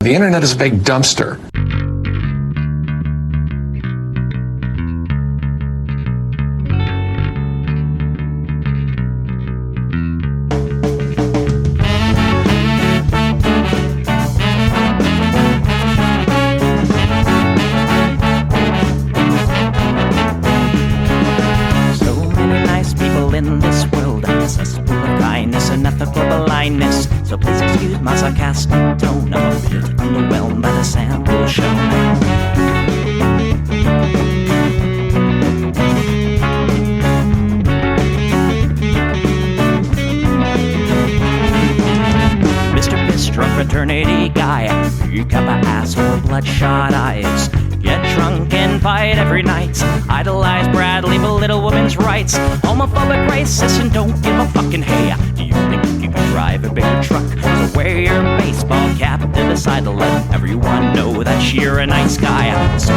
The internet is a big dumpster. So please excuse my sarcastic tone. I'm a bit underwhelmed by the sample shown. Mr. Piss-drunk fraternity guy, you got my asshole, bloodshot eyes. Get drunk and fight every night. Idolize Bradley, belittle women's rights. Homophobic, racist, and don't give a fucking hey. Do you think you can drive a bigger truck? So wear your baseball cap to the side to let everyone know that you're a nice guy. So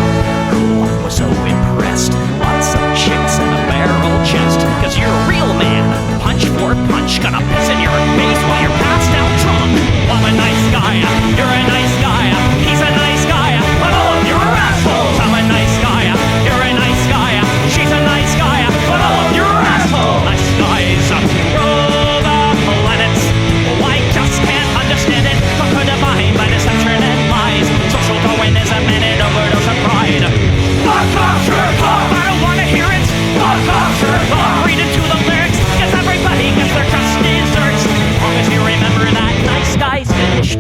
cool, was so impressed. Lots of chicks in a barrel chest. Cause you're a real man. Punch for punch, gonna piss in your face while you're passed out drunk. I'm a nice guy, you're a nice guy. He's a nice guy, but all of you are assholes. I'm a nice guy, you're a nice guy. She's a nice guy, but all of you are assholes. Nice guys rule the planets. Oh, I just can't understand it. Conquer divine by deception and lies. Social Darwinism and an overdose of pride. Fuck off, Sherlock! I don't wanna hear it. Fuck off, Sherlock! Read into the lyrics, cause everybody gets their just desserts. As long as you remember that nice guys finish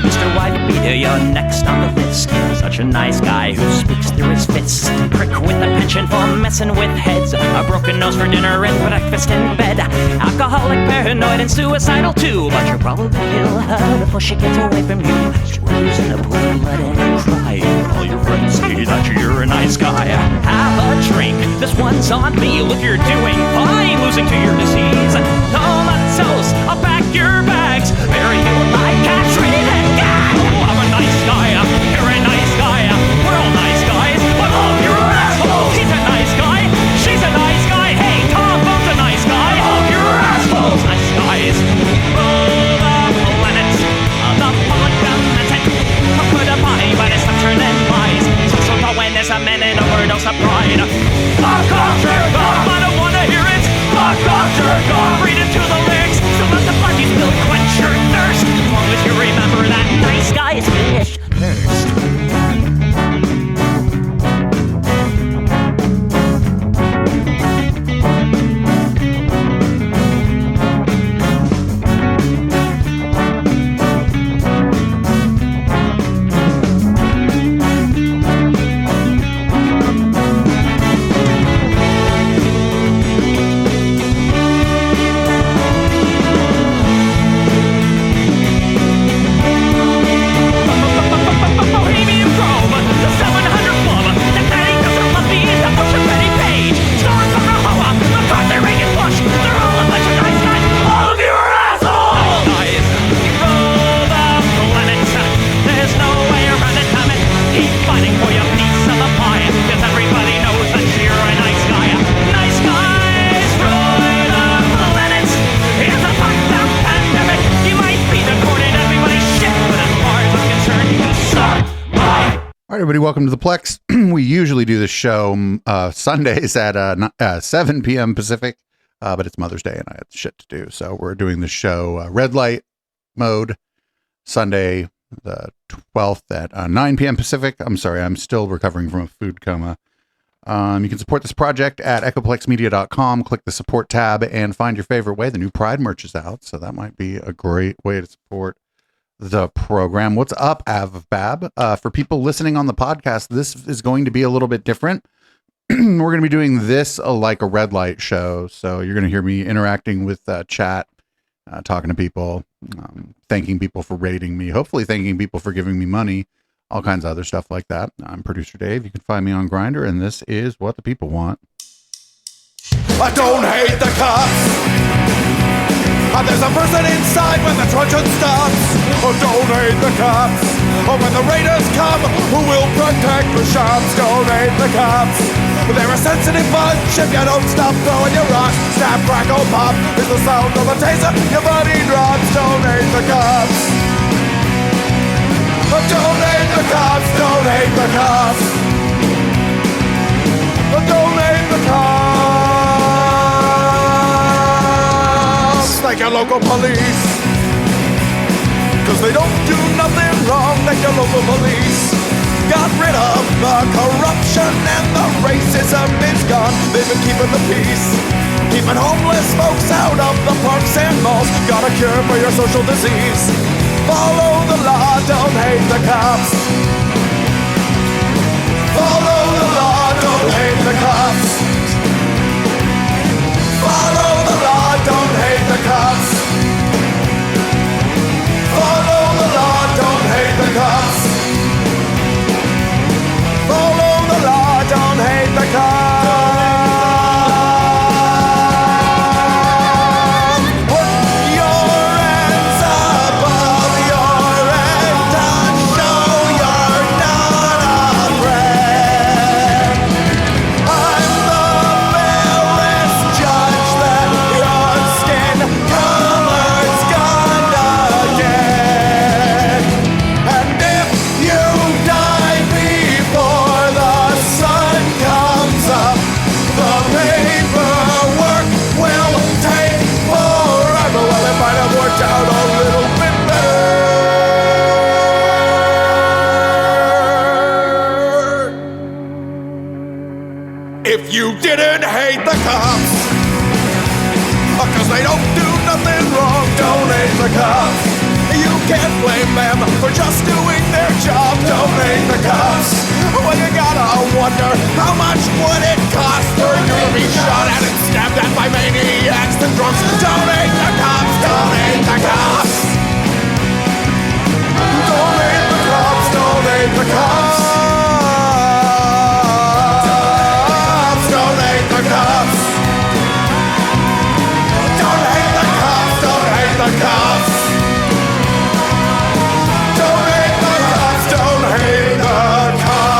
Mr. Whitebeater, you're next on the list. Such a nice guy who speaks through his fists. Prick with a penchant for messing with heads. A broken nose for dinner and breakfast in bed. Alcoholic, paranoid, and suicidal too. But you'll probably kill her before she gets away from you. She rolls in a pool of blood and crying. All your friends say that you're a nice guy. Have a drink, this one's on me. Look, you're doing fine, losing to your disease. Comatose, I'll pack your bags. Bury you like cats ready to gag. Oh, I'm a nice guy, you're a nice guy. We're all nice guys, but all of you are assholes. He's a nice guy, she's a nice guy. Hey, Tom Bone's a nice guy. All of you are assholes. Nice guys rule the planet. The public benefit. Put a body by deception and lies. Social Darwinism and an overdose of pride. Fuck off, jerk off. I don't wanna hear it. Fuck off, jerk off. Read into the lyrics. So let the party spill quench your thirst. As long as you remember that nice guys finish first. Everybody, welcome to the Plex. We usually do the show Sundays at 7 p.m. Pacific, but it's Mother's Day and I had shit to do. So we're doing the show red light mode Sunday, the 12th at 9 p.m. Pacific. I'm sorry, I'm still recovering from a food coma. You can support this project at echoplexmedia.com. Click the support tab and find your favorite way. The new Pride merch is out, so that might be a great way to support the program. What's up, Avbab? For people listening on the podcast, this is going to be a little bit different. We're going to be doing this like a red light show. So you're going to hear me interacting with chat, talking to people, thanking people for rating me, hopefully thanking people for giving me money, all kinds of other stuff like that. I'm producer Dave. You can find me on Grindr, and this is what the people want. I don't hate the cops. There's a person inside when the truncheon stops. Oh, don't hate the cops. Oh, when the raiders come, who will protect the shops? Don't hate the cops. They're a sensitive bunch if you don't stop throwing your rocks. Snap, crackle, pop is the sound of a taser. Your body drops, don't hate the cops. Don't hate the cops, don't hate the cops. Don't hate the cops. Like your local police, 'cause they don't do nothing wrong. Like your local police got rid of the corruption and the racism is gone. They've been keeping the peace, keeping homeless folks out of the parks and malls. Got a cure for your social disease. Follow the law, don't hate the cops. Follow the law, don't hate the cops. Follow the law, don't hate the cops. Follow the law, don't hate the cops. Follow the law, don't hate the cops. Put your hands above your head and show you're not afraid. I'm the fearless judge that your skin color's gonna get. And if you die before the sun comes up, the paperwork will take forever. Well, it might have worked out a little bit better if you didn't hate the cops. 'Cause they don't do nothing wrong, don't hate the cops. You can't blame them for just doing their job, don't hate the cops. Well, you gotta wonder, how much would it cost for you to be shot at and stabbed at by maniacs and drunks? Don't hate the cops, don't hate the cops. Don't hate the cops, don't hate the cops. Don't hate the cops. Don't hate the cops, don't hate the cops. Don't hate the cops, don't hate the cops.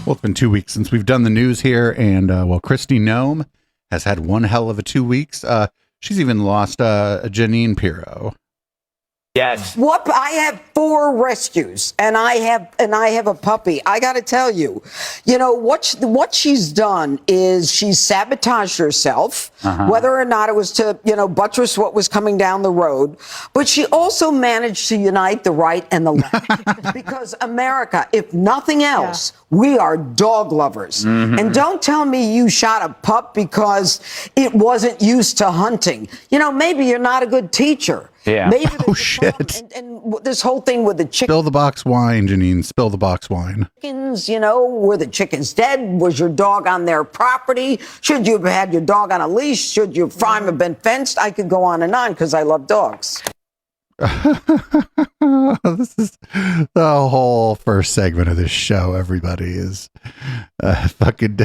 Well, it's been 2 weeks since we've done the news here, and well, Kristi Noem has had one hell of a 2 weeks. She's even lost Janine Pirro. Yes. What I have 4 rescues, and I have a puppy. I got to tell you, what she's done is she's sabotaged herself, whether or not it was to buttress what was coming down the road. But she also managed to unite the right and the left, because America, if nothing else, we are dog lovers. And don't tell me you shot a pup because it wasn't used to hunting. Maybe you're not a good teacher. Yeah. Maybe Oh, shit. and this whole thing with the chickens. Spill the box wine, Janine. Spill the box wine. Were the chickens dead? Was your dog on their property? Should you have had your dog on a leash? Should your farm have been fenced? I could go on and on because I love dogs. This is the whole first segment of this show. Everybody is it's fucking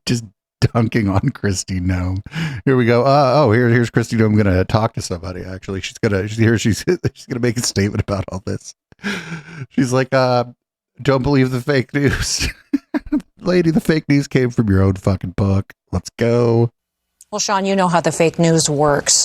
just dunking on Kristi Noem. Here we go. Here's Kristi Noem gonna talk to somebody. Actually, she's gonna make a statement about all this. She's like, don't believe the fake news. Lady, the fake news came from your own fucking book. Let's go. Well, Sean, you know how the fake news works.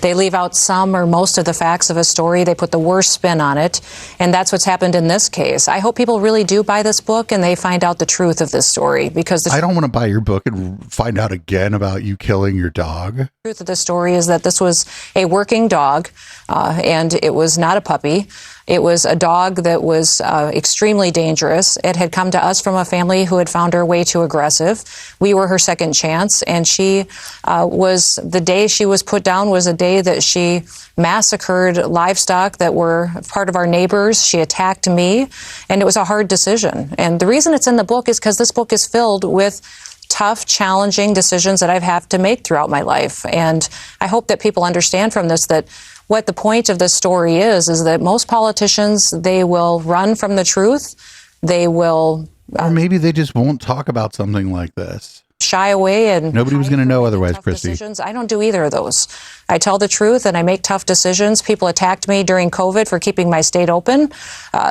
They leave out some or most of the facts of a story. They put the worst spin on it. And that's what's happened in this case. I hope people really do buy this book and they find out the truth of this story, because I don't want to buy your book and find out again about you killing your dog. The truth of the story is that this was a working dog, and it was not a puppy. It was a dog that was extremely dangerous. It had come to us from a family who had found her way too aggressive. We were her second chance, and the day she was put down was a day that she massacred livestock that were part of our neighbors. She attacked me, and it was a hard decision. And the reason it's in the book is because this book is filled with tough, challenging decisions that I've had to make throughout my life. And I hope that people understand from this that what the point of this story is that most politicians, they will run from the truth. They will... or maybe they just won't talk about something like this. shy away and Nobody was going to know otherwise, tough Kristi. decisions. I don't do either of those. I tell the truth and I make tough decisions. People attacked me during COVID for keeping my state open.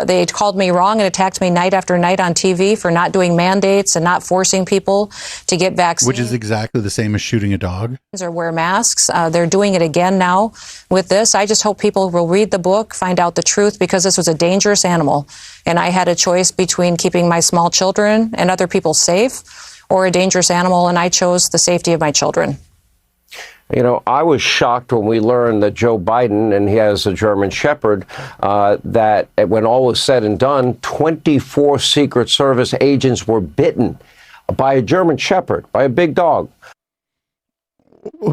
They called me wrong and attacked me night after night on TV for not doing mandates and not forcing people to get vaccines. Which is exactly the same as shooting a dog. Or wear masks. They're doing it again now with this. I just hope people will read the book, find out the truth, because this was a dangerous animal. And I had a choice between keeping my small children and other people safe or a dangerous animal, and I chose the safety of my children. You know, I was shocked when we learned that Joe Biden, and he has a German Shepherd, that when all was said and done, 24 Secret Service agents were bitten by a German Shepherd, by a big dog.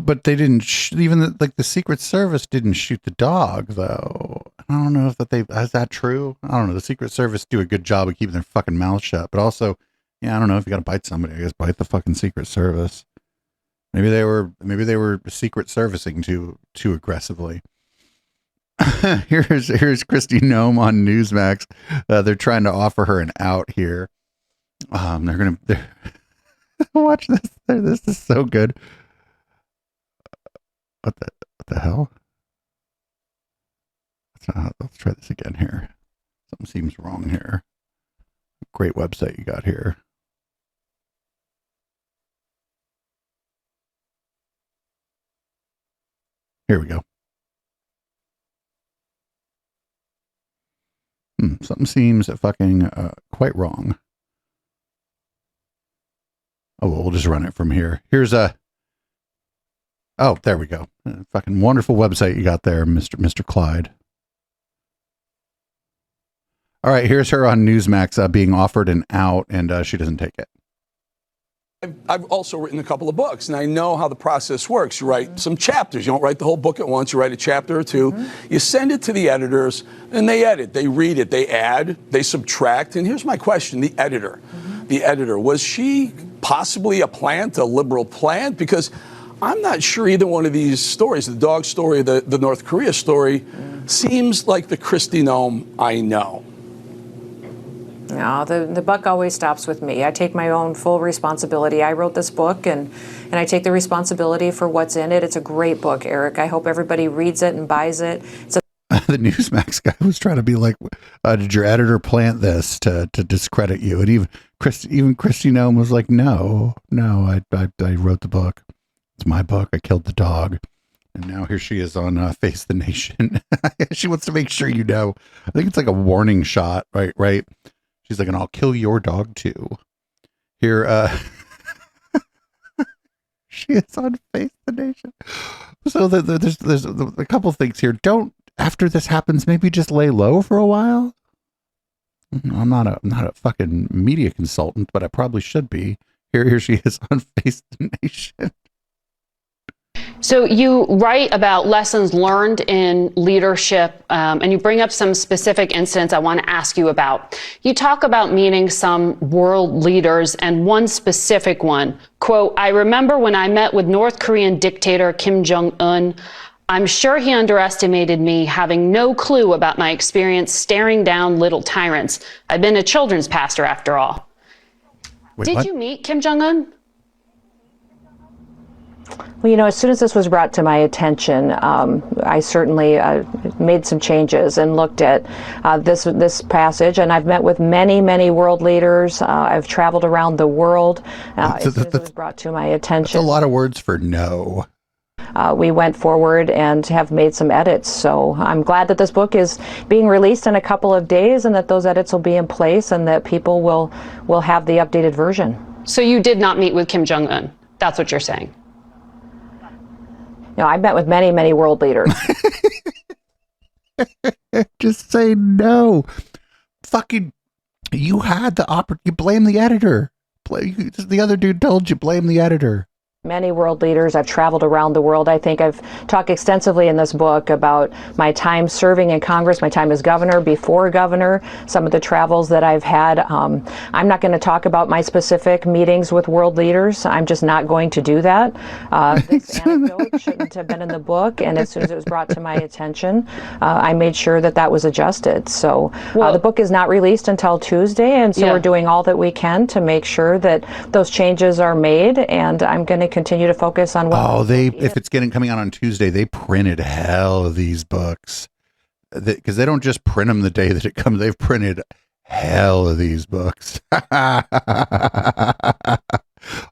But they didn't, the Secret Service didn't shoot the dog, though. I don't know if is that true? I don't know. The Secret Service do a good job of keeping their fucking mouth shut, but also, yeah, I don't know, if you got to bite somebody, I guess bite the fucking Secret Service. Maybe they were secret servicing too aggressively. Here's Kristi Noem on Newsmax. They're trying to offer her an out here. They're watch this. This is so good. What the hell? Let's try this again here. Something seems wrong here. Great website you got here. Here we go. Something seems fucking quite wrong. Oh, well, we'll just run it from here. Here's a... Oh, there we go. Fucking wonderful website you got there, Mr. Clyde. All right, here's her on Newsmax being offered an out, and she doesn't take it. I've also written a couple of books, and I know how the process works. You write some chapters. You don't write the whole book at once. You write a chapter or two. You send it to the editors, and they edit. They read it. They add. They subtract. And here's my question. The editor. The editor. Was she possibly a plant, a liberal plant? Because I'm not sure either one of these stories, the dog story, the North Korea story, seems like the Kristi Noem I know. No, the buck always stops with me. I take my own full responsibility. I wrote this book, and I take the responsibility for what's in it. It's a great book, Eric. I hope everybody reads it and buys it. The Newsmax guy was trying to be like, did your editor plant this to discredit you? And even Kristi Noem was like, no, I wrote the book. It's my book. I killed the dog. And now here she is on Face the Nation. She wants to make sure you know. I think it's like a warning shot, right? She's like, and I'll kill your dog too. Here, she is on Face the Nation. So there's a couple things here. Don't, after this happens, maybe just lay low for a while. I'm not a fucking media consultant, but I probably should be. Here she is on Face the Nation. So you write about lessons learned in leadership, and you bring up some specific incidents I want to ask you about. You talk about meeting some world leaders, and one specific one, quote, I remember when I met with North Korean dictator Kim Jong-un, I'm sure he underestimated me, having no clue about my experience staring down little tyrants. I've been a children's pastor after all. Wait, Did what? you meet Kim Jong-un? Well, as soon as this was brought to my attention, I certainly made some changes and looked at this passage. And I've met with many world leaders. I've traveled around the world as soon as it was brought to my attention. That's a lot of words for no. We went forward and have made some edits. So I'm glad that this book is being released in a couple of days, and that those edits will be in place, and that people will have the updated version. So you did not meet with Kim Jong-un. That's what you're saying. I met with many world leaders. Just say no. Fucking, you had the opportunity. You blame the editor. The other dude told you blame the editor. Many world leaders. I've traveled around the world. I think I've talked extensively in this book about my time serving in Congress, my time as governor, before governor, some of the travels that I've had. I'm not going to talk about my specific meetings with world leaders. I'm just not going to do that. This anecdote shouldn't have been in the book, and as soon as it was brought to my attention, I made sure that that was adjusted. So the book is not released until Tuesday, and so we're doing all that we can to make sure that those changes are made, and I'm going to continue to focus on what if it's coming out on Tuesday, they printed hell of these books, because they don't just print them the day that it comes. They've printed hell of these books.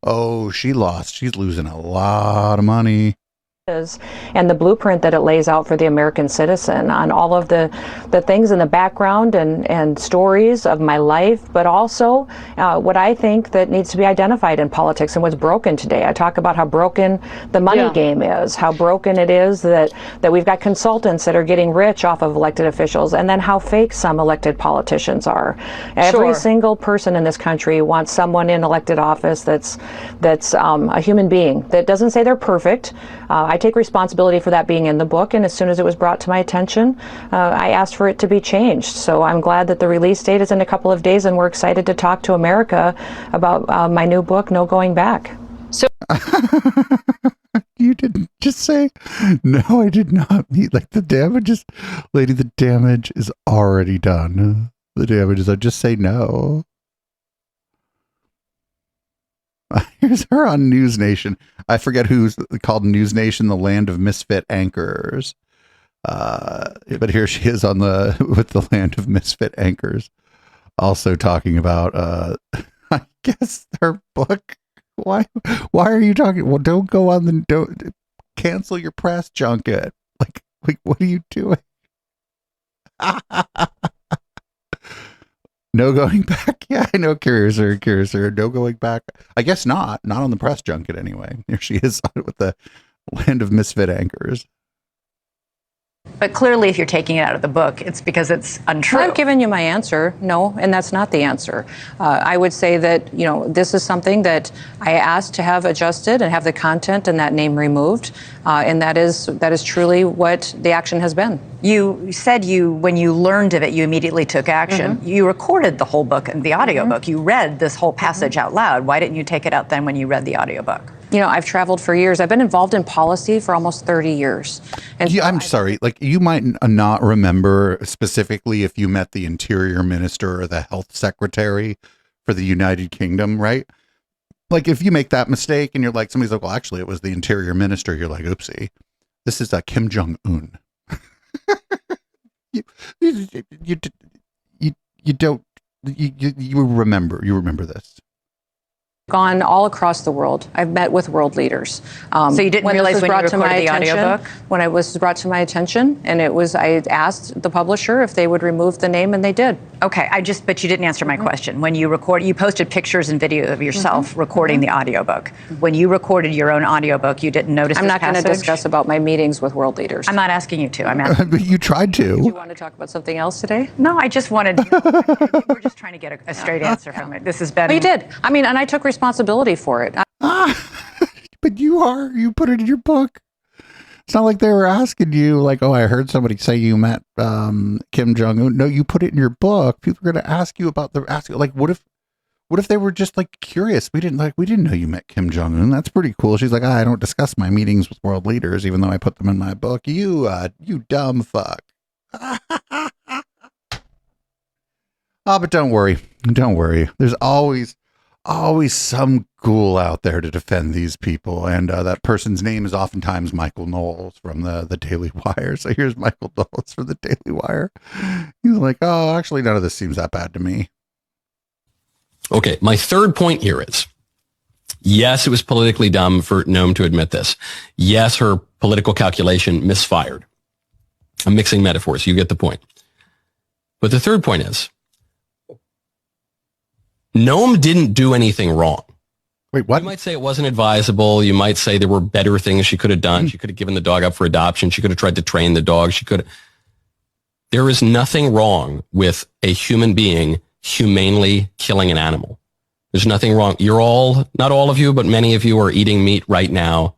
Oh, she's losing a lot of money. And the blueprint that it lays out for the American citizen on all of the things in the background and stories of my life, but also what I think that needs to be identified in politics and what's broken today. I talk about how broken the money game is, how broken it is that we've got consultants that are getting rich off of elected officials, and then how fake some elected politicians are. Every single person in this country wants someone in elected office that's a human being, that doesn't say they're perfect. I take responsibility for that being in the book, and as soon as it was brought to my attention, I asked for it to be changed. So I'm glad that the release date is in a couple of days, and we're excited to talk to America about my new book, No Going Back. So you didn't just say, no, I did not mean, like, the damage is, lady, the damage is already done. The damage is, I just say no. Here's her on News Nation. I forget who's called News Nation, the land of misfit anchors. But here she is with the land of misfit anchors, also talking about, I guess, her book. Why are you talking? Well, don't cancel your press junket. Like, what are you doing? No going back. Yeah, I know. Curious. No going back. I guess not on the press junket anyway. Here she is with the land of misfit anchors. But clearly, if you're taking it out of the book, it's because it's untrue. I've given you my answer, no, and that's not the answer. I would say that, this is something that I asked to have adjusted and have the content and that name removed, and that is truly what the action has been. You said when you learned of it, you immediately took action. Mm-hmm. You recorded the whole book and the audiobook. Mm-hmm. You read this whole passage out loud. Why didn't you take it out then when you read the audiobook? I've traveled for years. I've been involved in policy for almost 30 years. And I'm sorry, you might not remember specifically if you met the Interior Minister or the Health Secretary for the United Kingdom, right? Like, if you make that mistake and you're like, somebody's like, well, actually, it was the Interior Minister. You're like, oopsie. This is Kim Jong-un. you remember this. Gone all across the world. I've met with world leaders. So you didn't realize when you recorded the audiobook? When it was brought to my attention, and I asked the publisher if they would remove the name, and they did. Okay, but you didn't answer my question. When you posted pictures and video of yourself recording the audiobook. When you recorded your own audiobook, you didn't notice I'm not going to discuss about my meetings with world leaders. I'm not asking you to. I'm asking. But you tried to. Do you want to talk about something else today? No, I just wanted. We're just trying to get a straight answer from it. This has been. Well, you did. And I took responsibility for it. But you put it in your book. It's not like they were asking you, like, oh, I heard somebody say you met Kim Jong-un. No, you put it in your book. People are going to ask you about like, what if they were just like curious? We didn't know you met Kim Jong-un. That's pretty cool. She's like, I don't discuss my meetings with world leaders, even though I put them in my book. You dumb fuck. But don't worry. There's always some ghoul out there to defend these people, and that person's name is oftentimes Michael Knowles from the Daily Wire. So here's Michael Knowles from the Daily Wire. He's like, oh, actually, none of this seems that bad to me. Okay, my third point here is, yes, it was politically dumb for Noem to admit this. Yes, her political calculation misfired. I'm mixing metaphors. You get the point. But the third point is, Noem didn't do anything wrong. Wait, what? You might say it wasn't advisable. You might say there were better things she could have done. She could have given the dog up for adoption. She could have tried to train the dog. There is nothing wrong with a human being humanely killing an animal. There's nothing wrong. You're all, not all of you, but many of you are eating meat right now.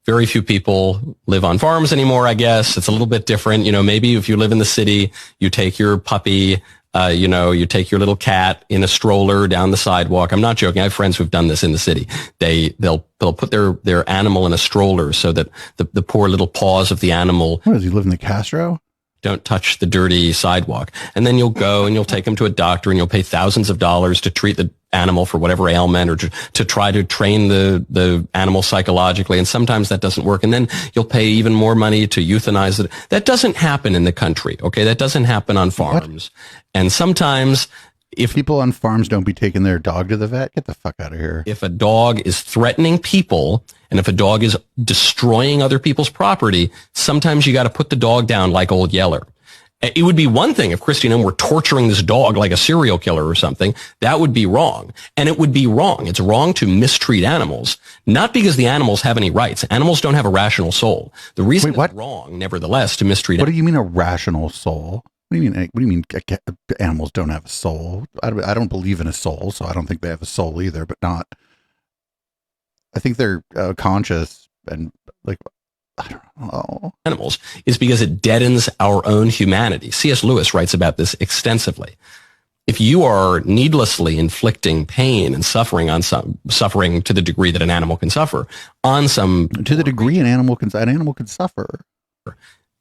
Very few people live on farms anymore, I guess. It's a little bit different. You know, maybe if you live in the city, you take your puppy, you take your little cat in a stroller down the sidewalk. I'm not joking. I have friends who've done this in the city. They'll put their animal in a stroller so that the poor little paws of the animal. What, does he live in the Castro? Don't touch the dirty sidewalk. And then you'll go and you'll take him to a doctor and you'll pay thousands of dollars to treat the animal for whatever ailment or to try to train the animal psychologically. And sometimes that doesn't work. And then you'll pay even more money to euthanize it. That doesn't happen in the country. Okay. That doesn't happen on farms. What? And sometimes if people on farms don't be taking their dog to the vet, get the fuck out of here. If a dog is threatening people and if a dog is destroying other people's property, sometimes you got to put the dog down like Old Yeller. It would be one thing if Kristi and Noem were torturing this dog like a serial killer or something. That would be wrong. And it would be wrong. It's wrong to mistreat animals, not because the animals have any rights. Animals don't have a rational soul. The reason it's wrong, nevertheless, to mistreat. What do you mean a rational soul? What do you mean animals don't have a soul? I don't believe in a soul, so I don't think they have a soul either, but not. I think they're conscious and like, I don't know. Animals is because it deadens our own humanity. C.S. Lewis writes about this extensively. If you are needlessly inflicting pain and suffering suffering to the degree that an animal can suffer to the degree an animal can suffer,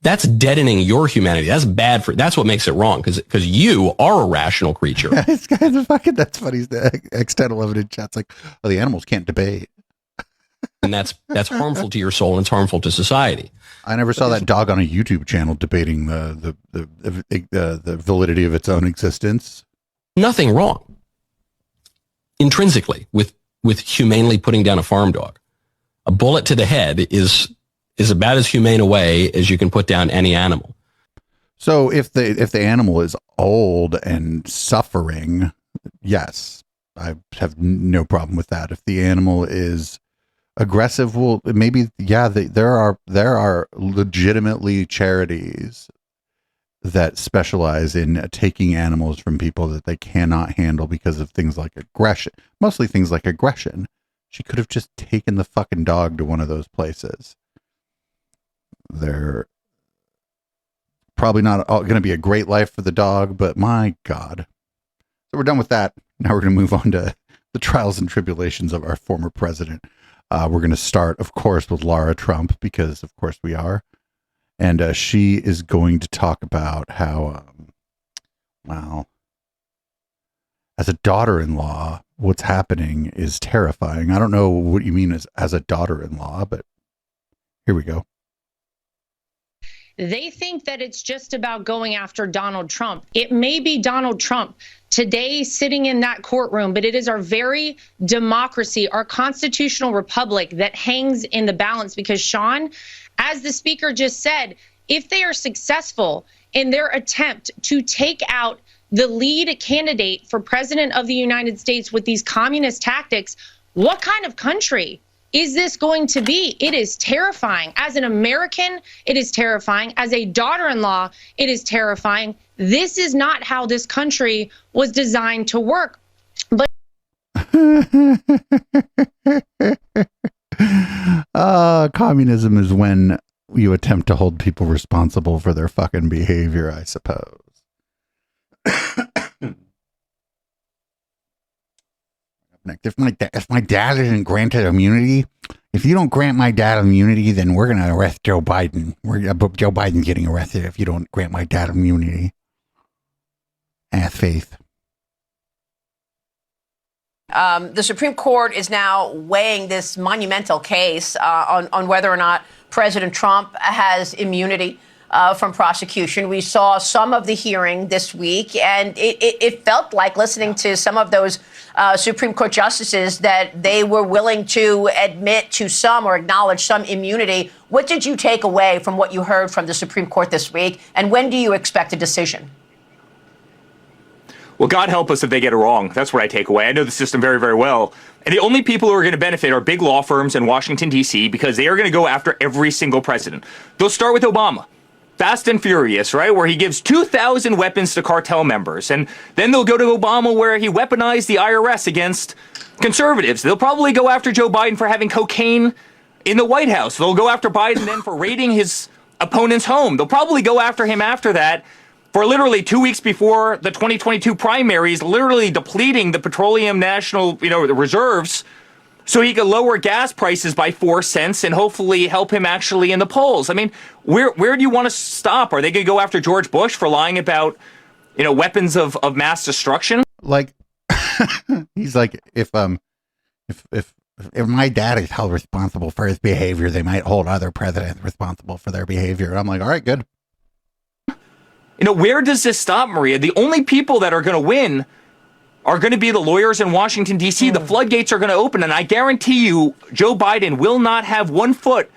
that's deadening your humanity. That's bad that's what makes it wrong because you are a rational creature. This guy's that's funny. The X1011 in chat's like, oh, the animals can't debate. And that's harmful to your soul and it's harmful to society. I never saw that dog on a YouTube channel debating the validity of its own existence. Nothing wrong intrinsically with humanely putting down a farm dog. A bullet to the head is about as humane a way as you can put down any animal. So if the animal is old and suffering, yes, I have no problem with that. If the animal is aggressive, well, maybe, yeah, there are legitimately charities that specialize in taking animals from people that they cannot handle because of things like aggression, mostly things like aggression. She could have just taken the fucking dog to one of those places. They're probably not going to be a great life for the dog, but my God. So we're done with that. Now we're going to move on to the trials and tribulations of our former president. We're going to start, of course, with Laura Trump, because, of course, we are. And she is going to talk about how, as a daughter-in-law, what's happening is terrifying. I don't know what you mean as a daughter-in-law, but here we go. They think that it's just about going after Donald Trump. It may be Donald Trump today sitting in that courtroom, but it is our very democracy, our constitutional republic that hangs in the balance because, Sean, as the speaker just said, if they are successful in their attempt to take out the lead candidate for president of the United States with these communist tactics, what kind of country is this going to be? It is terrifying. As an American, it is terrifying. As a daughter-in-law, it is terrifying. This is not how this country was designed to work. But communism is when you attempt to hold people responsible for their fucking behavior, I suppose. If my dad isn't granted immunity, if you don't grant my dad immunity, then we're going to arrest Joe Biden. Joe Biden's getting arrested if you don't grant my dad immunity. Faith. The Supreme Court is now weighing this monumental case on whether or not President Trump has immunity from prosecution. We saw some of the hearing this week, and it felt like, listening to some of those Supreme Court justices, that they were willing to admit to some or acknowledge some immunity. What did you take away from what you heard from the Supreme Court this week, and when do you expect a decision? Well, God help us if they get it wrong. That's what I take away. I know the system very, very well. And the only people who are going to benefit are big law firms in Washington, D.C., because they are going to go after every single president. They'll start with Obama. Fast and Furious, right? Where he gives 2,000 weapons to cartel members. And then they'll go to Obama where he weaponized the IRS against conservatives. They'll probably go after Joe Biden for having cocaine in the White House. They'll go after Biden then for raiding his opponent's home. They'll probably go after him after that for literally 2 weeks before the 2022 primaries, literally depleting the petroleum national, the reserves so he could lower gas prices by 4 cents and hopefully help him actually in the polls. I mean, where do you want to stop? Are they going to go after George Bush for lying about, weapons of mass destruction? Like, he's like, if my dad is held responsible for his behavior, they might hold other presidents responsible for their behavior. I'm like, all right, good. Where does this stop, Maria? The only people that are going to win are going to be the lawyers in Washington, D.C. The floodgates are going to open, and I guarantee you Joe Biden will not have 1 foot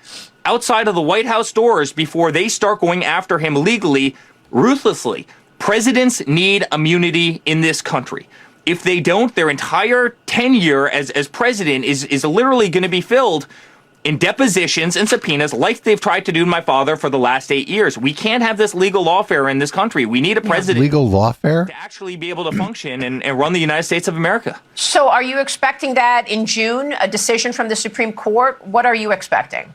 outside of the White House doors before they start going after him legally, ruthlessly. Presidents need immunity in this country. If they don't, their entire tenure as president is literally going to be filled in depositions and subpoenas like they've tried to do to my father for the last 8 years. We can't have this legal lawfare in this country. We need a president legal lawfare to actually be able to function and run the United States of America. So are you expecting that in June, a decision from the Supreme Court? What are you expecting?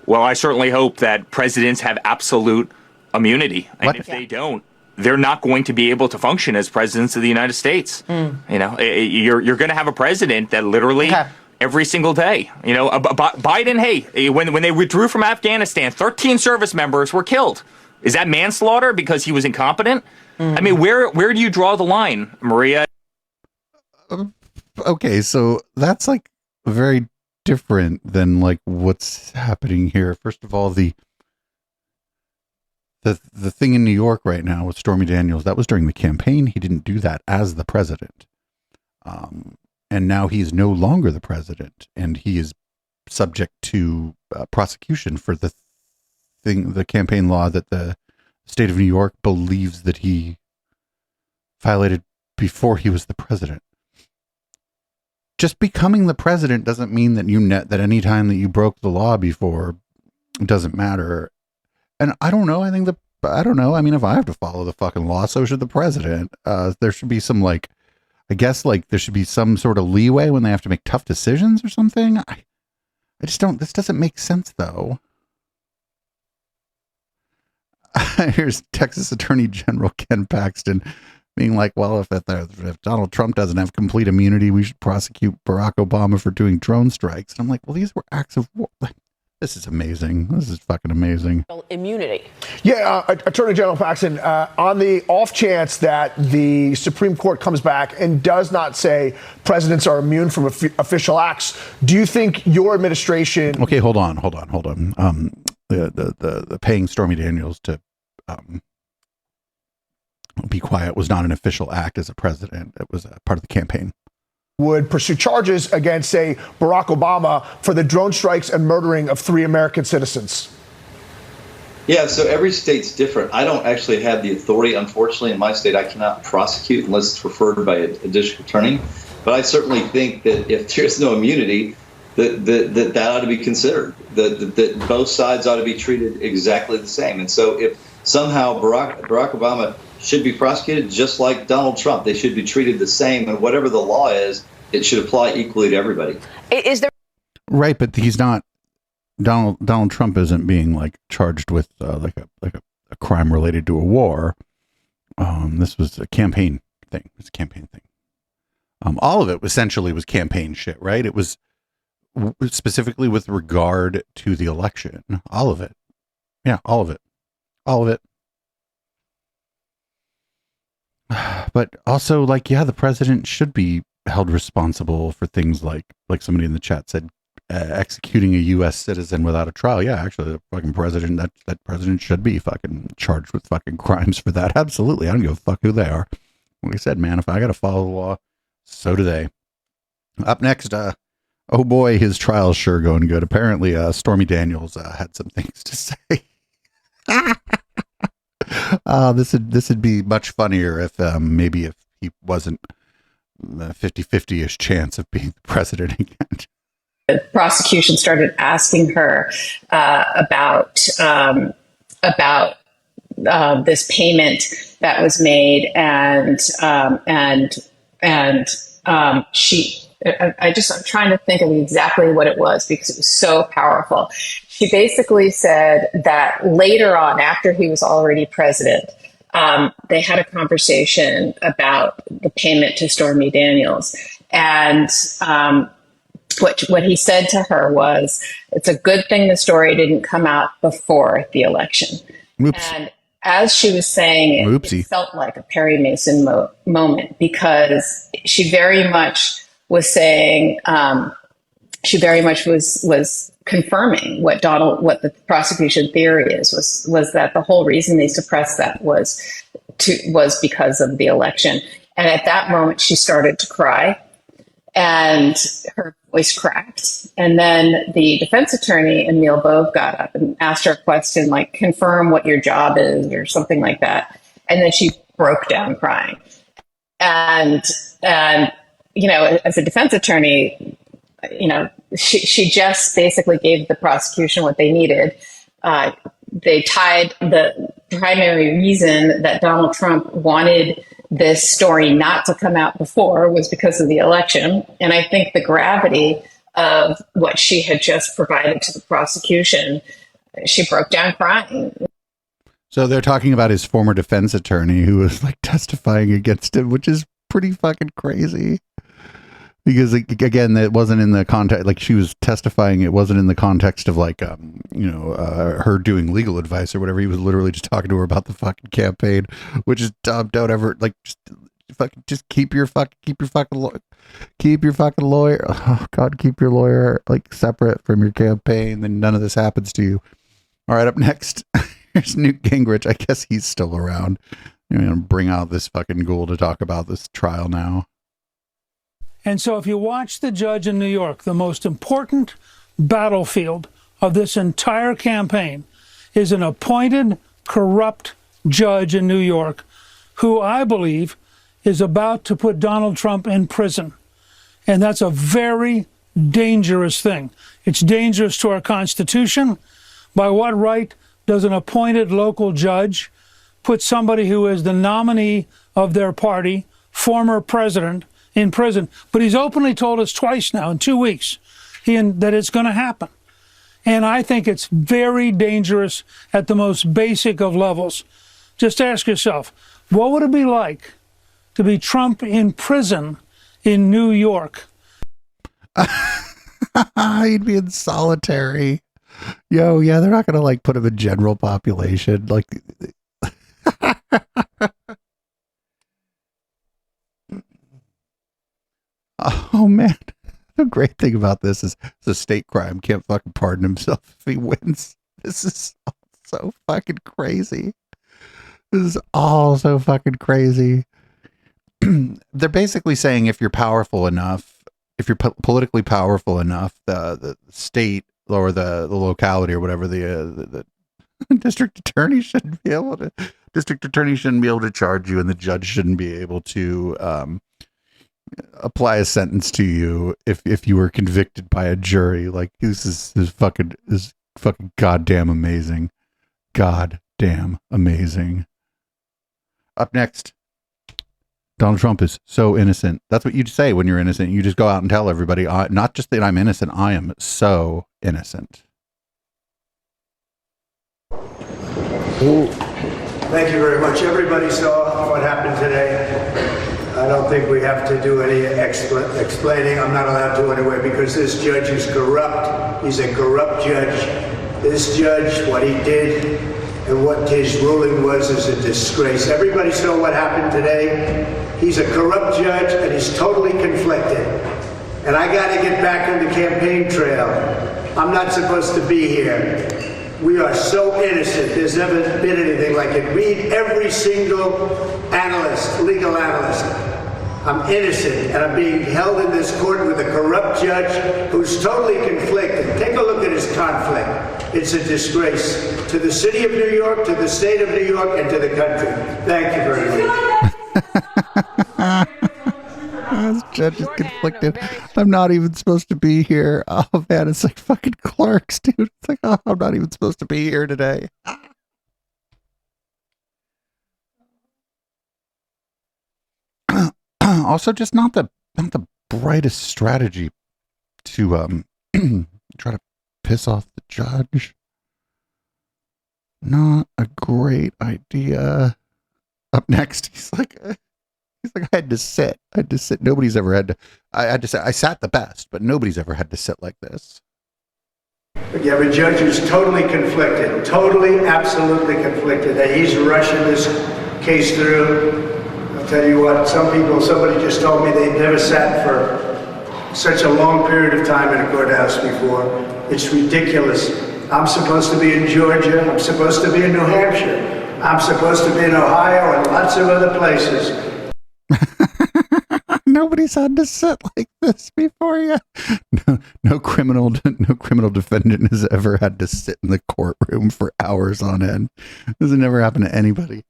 Well, I certainly hope that presidents have absolute immunity. And What? if they don't, they're not going to be able to function as presidents of the United States. You're going to have a president that literally every single day, Biden, hey, when they withdrew from Afghanistan, 13 service members were killed. Is that manslaughter because he was incompetent? I mean, where do you draw the line, Maria? Okay, so that's like very different than like what's happening here. First of all, the thing in New York right now with Stormy Daniels, that was during the campaign. He didn't do that as the president. And now he's no longer the president, and he is subject to prosecution for the campaign law that the state of New York believes that he violated before he was the president. Just becoming the president doesn't mean that that any time that you broke the law before, it doesn't matter. And I don't know. I don't know. I mean, if I have to follow the fucking law, so should the president. There should be some there should be some sort of leeway when they have to make tough decisions or something. I just don't. This doesn't make sense, though. Here's Texas Attorney General Ken Paxton being like, well, if Donald Trump doesn't have complete immunity, we should prosecute Barack Obama for doing drone strikes. And I'm like, well, these were acts of war. This is amazing. This is fucking amazing. Immunity. Yeah, Attorney General Paxton, on the off chance that the Supreme Court comes back and does not say presidents are immune from official acts, do you think your administration... Okay, hold on. The paying Stormy Daniels to be quiet was not an official act as a president. It was a part of the campaign. Would pursue charges against, say, Barack Obama for the drone strikes and murdering of 3 American citizens? Yeah, so every state's different. I don't actually have the authority. Unfortunately, in my state, I cannot prosecute unless it's referred by a district attorney. But I certainly think that if there's no immunity, that ought to be considered, that both sides ought to be treated exactly the same. And so if somehow Barack Obama should be prosecuted just like Donald Trump, they should be treated the same, and whatever the law is, it should apply equally to everybody. Is there... Right, but he's not... Donald Trump isn't being like charged with like a crime related to a war. This was a campaign thing. It's a campaign thing. All of it essentially was campaign shit, right? It was specifically with regard to the election. All of it. Yeah, all of it. All of it. But also, like, yeah, the president should be held responsible for things like somebody in the chat said, executing a U.S. citizen without a trial. Yeah, actually, the fucking president, that president should be fucking charged with fucking crimes for that. Absolutely. I don't give a fuck who they are. Like I said, man, if I got to follow the law, so do they. Up next, oh boy, his trial's sure going good. Apparently, Stormy Daniels had some things to say. This would be much funnier if maybe if he wasn't 50-50-ish chance of being the president again. the prosecution started asking her about this payment that was made, and I'm trying to think of exactly what it was because it was so powerful. She basically said that later on, after he was already president, they had a conversation about the payment to Stormy Daniels. And what he said to her was, it's a good thing the story didn't come out before the election. Oops. And as she was saying it, it felt like a Perry Mason moment, because she very much was saying, she very much was confirming what the prosecution theory was that the whole reason they suppressed that was because of the election. And at that moment, she started to cry, and her voice cracked. And then the defense attorney, Emil Bove, got up and asked her a question like, confirm what your job is, or something like that. And then she broke down crying. And you know, as a defense attorney, you know, she just basically gave the prosecution what they needed. They tied the primary reason that Donald Trump wanted this story not to come out before was because of the election. And I think the gravity of what she had just provided to the prosecution, she broke down crying. So they're talking about his former defense attorney who was like testifying against him, which is pretty fucking crazy. Because again, it wasn't in the context, like she was testifying, it wasn't in the context of like, her doing legal advice or whatever. He was literally just talking to her about the fucking campaign, which is dumb. Don't ever like, just keep your fucking lawyer. Oh God, keep your lawyer like separate from your campaign. Then none of this happens to you. All right, up next, here's Newt Gingrich. I guess he's still around. I'm going to bring out this fucking ghoul to talk about this trial now. And so if you watch the judge in New York, the most important battlefield of this entire campaign is an appointed, corrupt judge in New York who I believe is about to put Donald Trump in prison. And that's a very dangerous thing. It's dangerous to our Constitution. By what right does an appointed local judge put somebody who is the nominee of their party, former president, in prison? But he's openly told us twice now in 2 weeks that it's going to happen. And I think it's very dangerous at the most basic of levels. Just ask yourself, what would it be like to be Trump in prison in New York? He'd be in solitary. Yeah, they're not going to like put him in general population. Like, oh man, the great thing about this is it's a state crime. Can't fucking pardon himself if he wins. This is so fucking crazy. This is all so fucking crazy. They're basically saying if you're powerful enough, if you're politically powerful enough, the state or the locality or whatever, the district attorney shouldn't be able to charge you, and the judge shouldn't be able to apply a sentence to you if you were convicted by a jury. Like, this is fucking goddamn amazing. Goddamn amazing. Up next, Donald Trump is so innocent. That's what you say when you're innocent. You just go out and tell everybody, not just that I'm innocent, I am so innocent. Ooh. Thank you very much. Everybody saw what happened today. I don't think we have to do any explaining. I'm not allowed to anyway, because this judge is corrupt. He's a corrupt judge. This judge, what he did and what his ruling was is a disgrace. Everybody saw what happened today. He's a corrupt judge and he's totally conflicted. And I got to get back on the campaign trail. I'm not supposed to be here. We are so innocent. There's never been anything like it. Read every single analyst, legal analyst. I'm innocent, and I'm being held in this court with a corrupt judge who's totally conflicted. Take a look at his conflict. It's a disgrace to the city of New York, to the state of New York, and to the country. Thank you very much. Judge is conflicted. I'm not even supposed to be here. Oh man, it's like fucking clerks, dude. It's like, oh, I'm not even supposed to be here today. Also, just not the brightest strategy to try to piss off the judge. Not a great idea. Up next, he's like, I had to sit. Nobody's ever had to. I had to sit. I sat the best, but nobody's ever had to sit like this. But you have a judge who's totally conflicted, totally, absolutely conflicted, that he's rushing this case through. I'll tell you what, somebody just told me they'd never sat for such a long period of time in a courthouse before. It's ridiculous. I'm supposed to be in Georgia. I'm supposed to be in New Hampshire. I'm supposed to be in Ohio and lots of other places. Nobody's had to sit like this before you. No criminal defendant has ever had to sit in the courtroom for hours on end. This has never happened to anybody.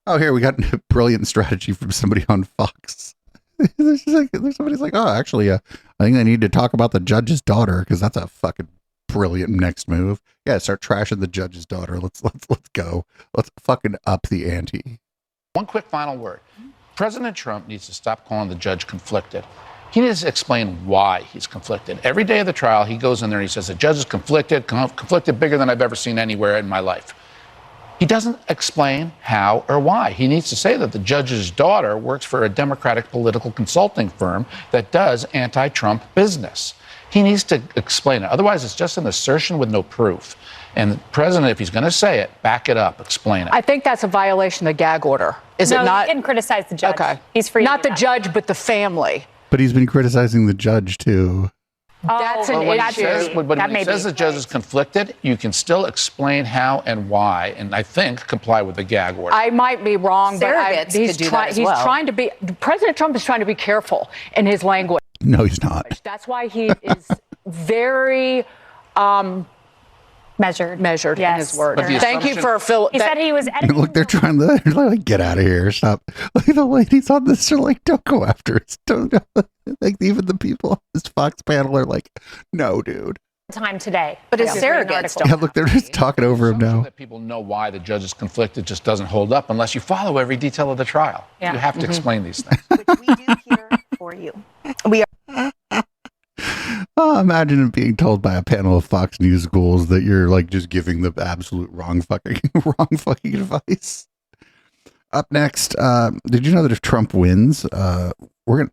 Oh, here we got a brilliant strategy from somebody on Fox. Somebody's like, oh, actually, I think I need to talk about the judge's daughter because that's a fucking brilliant next move. Yeah, start trashing the judge's daughter. Let's go. Let's fucking up the ante. One quick final word. President Trump needs to stop calling the judge conflicted. He needs to explain why he's conflicted. Every day of the trial, he goes in there and he says, the judge is conflicted bigger than I've ever seen anywhere in my life. He doesn't explain how or why. He needs to say that the judge's daughter works for a Democratic political consulting firm that does anti-Trump business. He needs to explain it. Otherwise, it's just an assertion with no proof. And the president, if he's going to say it, back it up, explain it. I think that's a violation of the gag order. Is it not? No, he didn't criticize the judge. Okay. He's free. Not the judge, but the family. But he's been criticizing the judge too. That's an issue. When he says the judge is conflicted, you can still explain how and why, and I think comply with the gag order. I might be wrong, but Surrogates could do that as well. he's trying to be. President Trump is trying to be careful in his language. No, he's not. That's why he is very measured in his words. Thank you for He said he was editing. Look, they're trying to like get out of here. Stop. Like the ladies on this are like, don't go after us. Don't go. Like even the people on this Fox panel are like, no, dude. Time today. But his surrogates don't. Yeah, look, they're just talking over him now. That people know why the judge is conflicted just doesn't hold up unless you follow every detail of the trial. Yeah. You have to explain these things. Which we do here for you. We are. Oh, imagine it being told by a panel of Fox News ghouls that you're like just giving the absolute wrong fucking advice. Up next, did you know that if Trump wins, they're gonna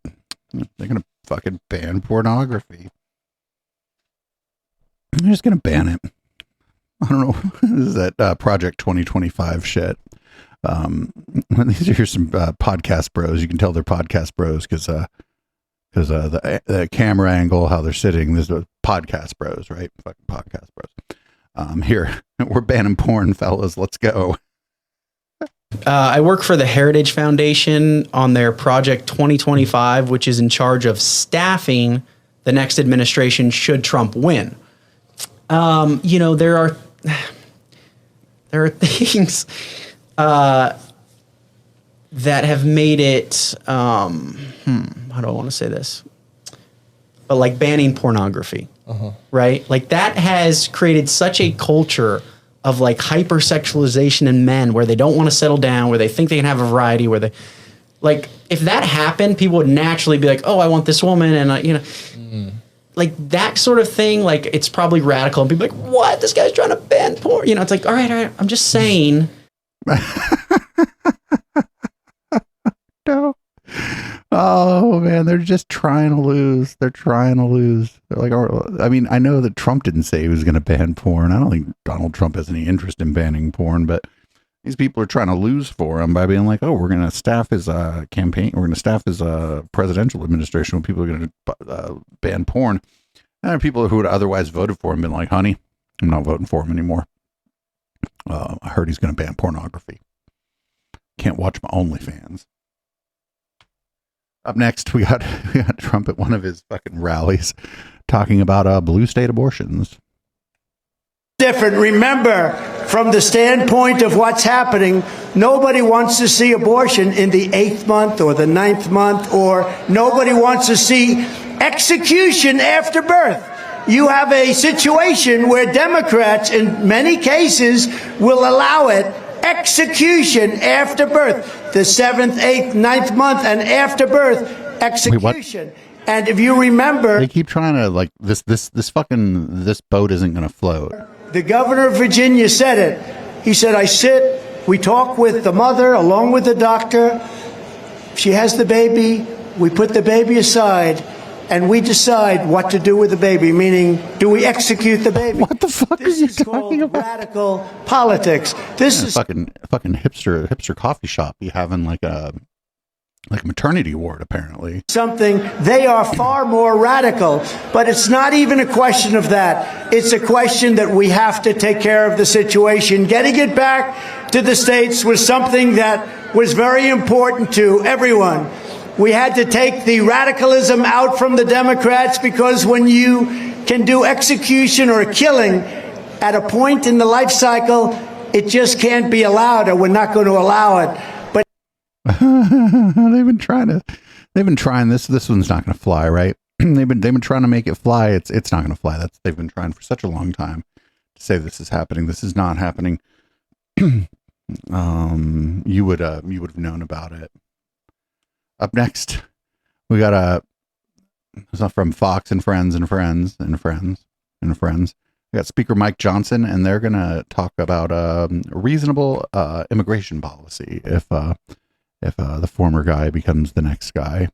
fucking ban pornography? They're just gonna ban it. I don't know. This is that Project 2025 shit. These are some podcast bros. You can tell they're podcast bros because the camera angle, how they're sitting. There's a podcast bros, right? Fucking podcast bros. Here, we're banning porn, fellas. Let's go. I work for the Heritage Foundation on their Project 2025, which is in charge of staffing the next administration should Trump win. There are things that have made it, how do I want to say this? But like banning pornography, right? Like that has created such a culture of like hypersexualization in men where they don't want to settle down, where they think they can have a variety, where they, like, if that happened, people would naturally be like, oh, I want this woman. And, like that sort of thing, like it's probably radical. And people are like, what? This guy's trying to ban porn. It's like, all right. I'm just saying. No. Oh man, they're just trying to lose. They're like, I mean, I know that Trump didn't say he was going to ban porn. I don't think Donald Trump has any interest in banning porn, but these people are trying to lose for him by being like, oh, we're going to staff his campaign. We're going to staff his presidential administration when people are going to ban porn. And there are people who would otherwise voted for him been like, honey, I'm not voting for him anymore. I heard he's going to ban pornography. Can't watch my OnlyFans. Up next, we got Trump at one of his fucking rallies talking about blue state abortions. Different. Remember, from the standpoint of what's happening, nobody wants to see abortion in the 8th month or the 9th month, or nobody wants to see execution after birth. You have a situation where Democrats, in many cases, will allow it. Execution after birth, the 7th, 8th, 9th month, and after birth, execution. Wait, and if you remember, they keep trying to like this boat isn't going to float. The governor of Virginia said it. He said, I sit, we talk with the mother along with the doctor. She has the baby. We put the baby aside and we decide what to do with the baby, meaning, do we execute the baby? What the fuck this are you is talking called about? Radical politics. This is fucking hipster coffee shop. You having like a maternity ward, apparently. Something, they are far more radical, but it's not even a question of that. It's a question that we have to take care of the situation. Getting it back to the states was something that was very important to everyone. We had to take the radicalism out from the Democrats, because when you can do execution or killing at a point in the life cycle, it just can't be allowed, or we're not going to allow it. But they've been trying this. This one's not going to fly, right? they've been trying to make it fly. It's not going to fly. They've been trying for such a long time to say this is happening. This is not happening. You would have known about it. Up next, we got from Fox and Friends. We got Speaker Mike Johnson, and they're gonna talk about reasonable immigration policy if the former guy becomes the next guy.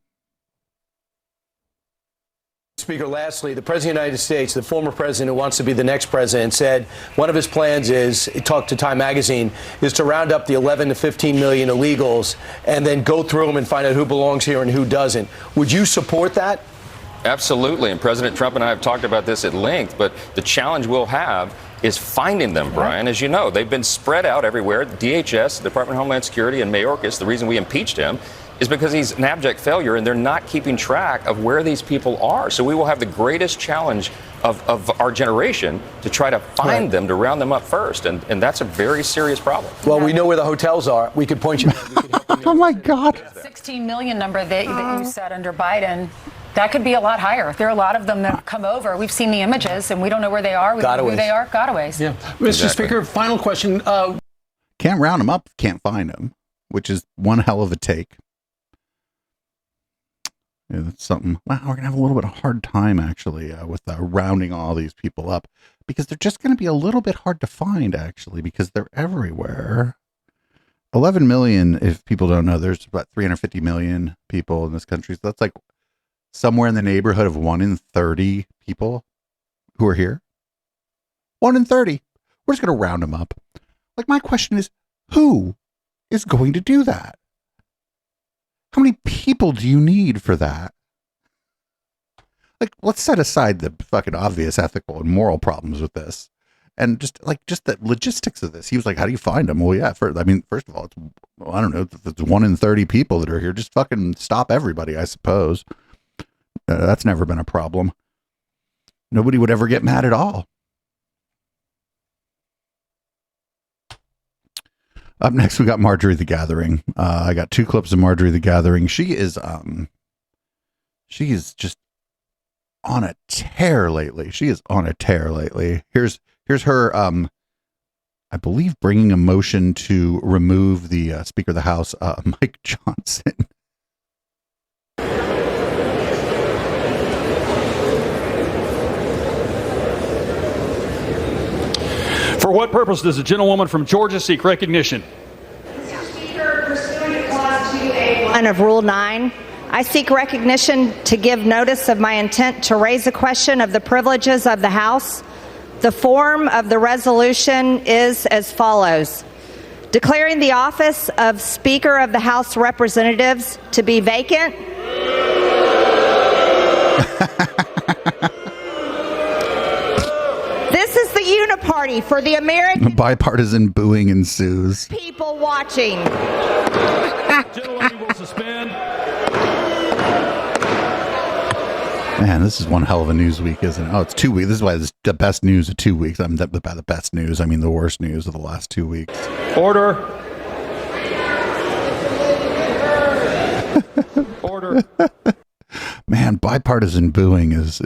Speaker, lastly, the President of the United States, the former president who wants to be the next president, said one of his plans is, he talked to Time Magazine, is to round up the 11 to 15 million illegals and then go through them and find out who belongs here and who doesn't. Would you support that? Absolutely. And President Trump and I have talked about this at length, but the challenge we'll have is finding them, Brian. As you know, they've been spread out everywhere. DHS, the Department of Homeland Security, and Mayorkas, the reason we impeached him is because he's an abject failure, and they're not keeping track of where these people are. So we will have the greatest challenge of our generation to try to find them, to round them up first. And that's a very serious problem. Well, we know where the hotels are. We could point you. Oh, my God. 16 million number that you said under Biden. That could be a lot higher. There are a lot of them that have come over. We've seen the images, and we don't know where they are. We don't know who they are. Gotaways. Yeah. Mr. Speaker, final question. Can't round them up, can't find them, which is one hell of a take. Yeah, that's something. Wow, we're gonna have a little bit of a hard time actually with rounding all these people up, because they're just going to be a little bit hard to find actually, because they're everywhere. 11 million, if people don't know, there's about 350 million people in this country. So that's like somewhere in the neighborhood of 1 in 30 people who are here. 1 in 30. We're just going to round them up. Like, my question is, who is going to do that? How many people do you need for that? Like, let's set aside the fucking obvious ethical and moral problems with this, and just the logistics of this. He was like, how do you find them? Well, yeah, first of all, I don't know, if it's 1 in 30 people that are here, just fucking stop everybody, I suppose. That's never been a problem. Nobody would ever get mad at all. Up next, we got Marjorie the Gathering. I got 2 clips of Marjorie the Gathering. She is just on a tear lately. Here's her, I believe, bringing a motion to remove the Speaker of the House, Mike Johnson. For what purpose does the gentlewoman from Georgia seek recognition? Mr. Speaker, pursuant to Clause 2A1 of Rule 9, I seek recognition to give notice of my intent to raise a question of the privileges of the House. The form of the resolution is as follows: declaring the office of Speaker of the House of Representatives to be vacant. This is the uniparty for the American bipartisan booing ensues. People watching. Gentlemen, will suspend. Man, this is one hell of a news week, isn't it? Oh, it's 2 weeks. This is why it's the best news of 2 weeks. I'm by the best news. I mean the worst news of the last 2 weeks. Order. Order. Man, bipartisan booing is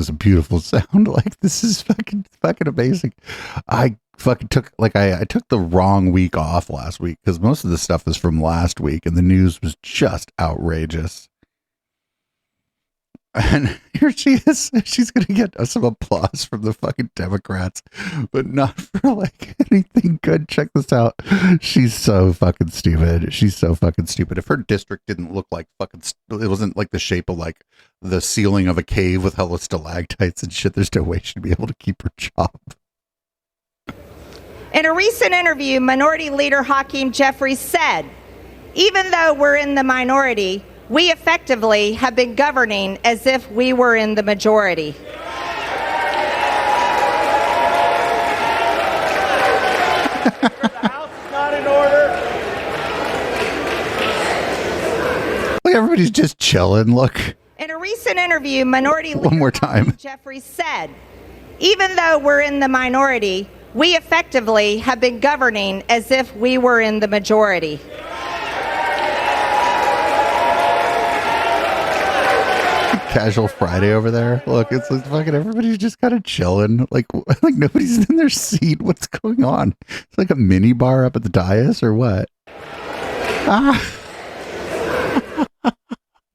a beautiful sound. Like, this is fucking amazing. I fucking took I took the wrong week off last week because most of the stuff is from last week and the news was just outrageous. And here she is. She's going to get some applause from the fucking Democrats, but not for like anything good. Check this out. She's so fucking stupid. She's so fucking stupid. If her district didn't look like fucking, it wasn't like the shape of like the ceiling of a cave with hella stalactites and shit, there's no way she'd be able to keep her job. In a recent interview, Minority Leader Hakeem Jeffries said, even though we're in the minority, we effectively have been governing as if we were in the majority. The house is not in order. Like, everybody's just chilling. Look. In a recent interview, Minority Leader One more time. Hakeem Jeffries said, even though we're in the minority, we effectively have been governing as if we were in the majority. Casual Friday over there. Look, it's like fucking everybody's just kind of chilling. Like nobody's in their seat. What's going on? It's like a mini bar up at the dais or what?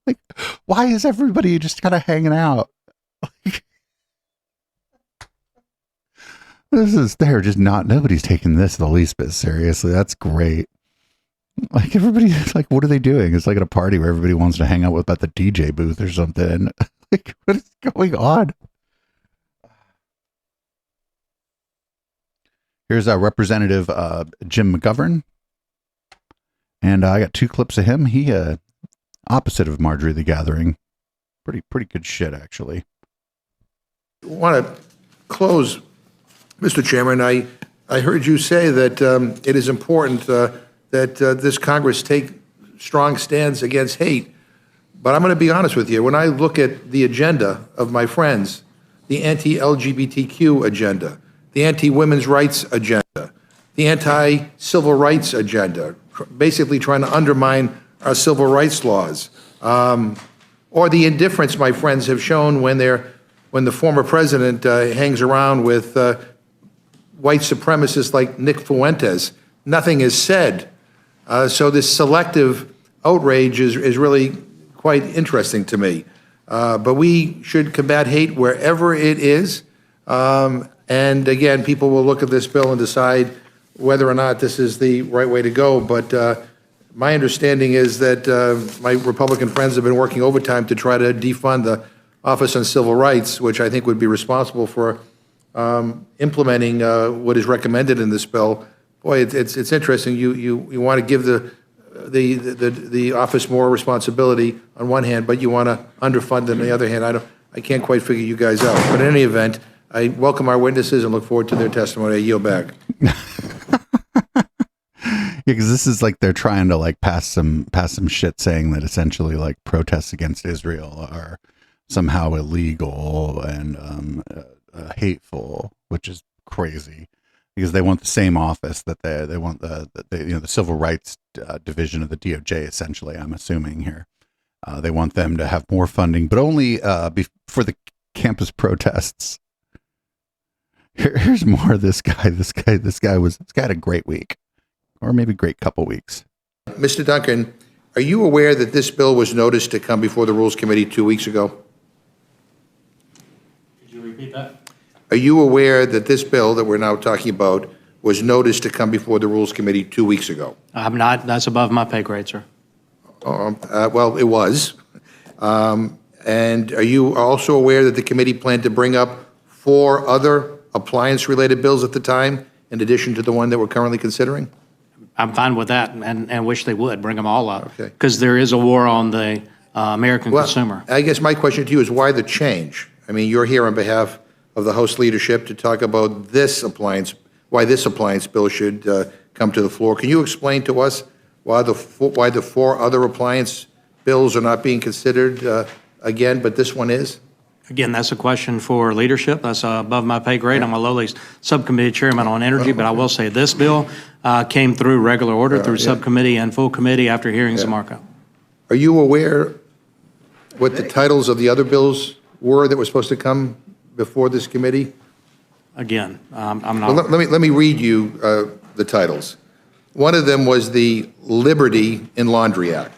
Like, why is everybody just kind of hanging out? Like, they're just not, nobody's taking this the least bit seriously. That's great. Like, everybody's like, what are they doing? It's like at a party where everybody wants to hang out with at the DJ booth or something. Like, what is going on? Here's our Representative Jim McGovern. And I got 2 clips of him. He opposite of Marjorie the Gathering. Pretty good shit, actually. I want to close, Mr. Chairman. I heard you say that it is important that this Congress take strong stands against hate. But I'm going to be honest with you. When I look at the agenda of my friends, the anti-LGBTQ agenda, the anti-women's rights agenda, the anti-civil rights agenda, basically trying to undermine our civil rights laws, or the indifference my friends have shown when the former president hangs around with white supremacists like Nick Fuentes. Nothing is said. So this selective outrage is really quite interesting to me. But we should combat hate wherever it is. And again, people will look at this bill and decide whether or not this is the right way to go. But my understanding is that my Republican friends have been working overtime to try to defund the Office on Civil Rights, which I think would be responsible for implementing what is recommended in this bill. Boy, it's interesting. You want to give the office more responsibility on one hand, but you want to underfund on the other hand. I can't quite figure you guys out. But in any event, I welcome our witnesses and look forward to their testimony. I yield back. Yeah, because this is like they're trying to like pass some shit saying that essentially like protests against Israel are somehow illegal and hateful, which is crazy. Because they want the same office that they want the civil rights division of the DOJ, essentially, I'm assuming here. They want them to have more funding, but only for the campus protests. Here's more of this guy. This guy had a great week, or maybe great couple weeks. Mr. Duncan, are you aware that this bill was noticed to come before the Rules Committee 2 weeks ago? Could you repeat that? Are you aware that this bill that we're now talking about was noticed to come before the Rules Committee 2 weeks ago? I'm not. That's above my pay grade, sir. Well, it was. And are you also aware that the committee planned to bring up 4 other appliance-related bills at the time, in addition to the one that we're currently considering? I'm fine with that and wish they would bring them all up. Because there is a war on the American consumer. I guess my question to you is why the change? I mean, you're here on behalf of the House leadership to talk about this appliance, why this appliance bill should come to the floor. Can you explain to us why the 4 other appliance bills are not being considered again, but this one is? Again, that's a question for leadership. That's above my pay grade. I'm a lowly subcommittee chairman on energy, but I will say this bill came through regular order through subcommittee and full committee after hearings and markup. Are you aware what the titles of the other bills were that were supposed to come before this committee? Again, I'm not. Well, let me read you the titles. One of them was the Liberty in Laundry Act.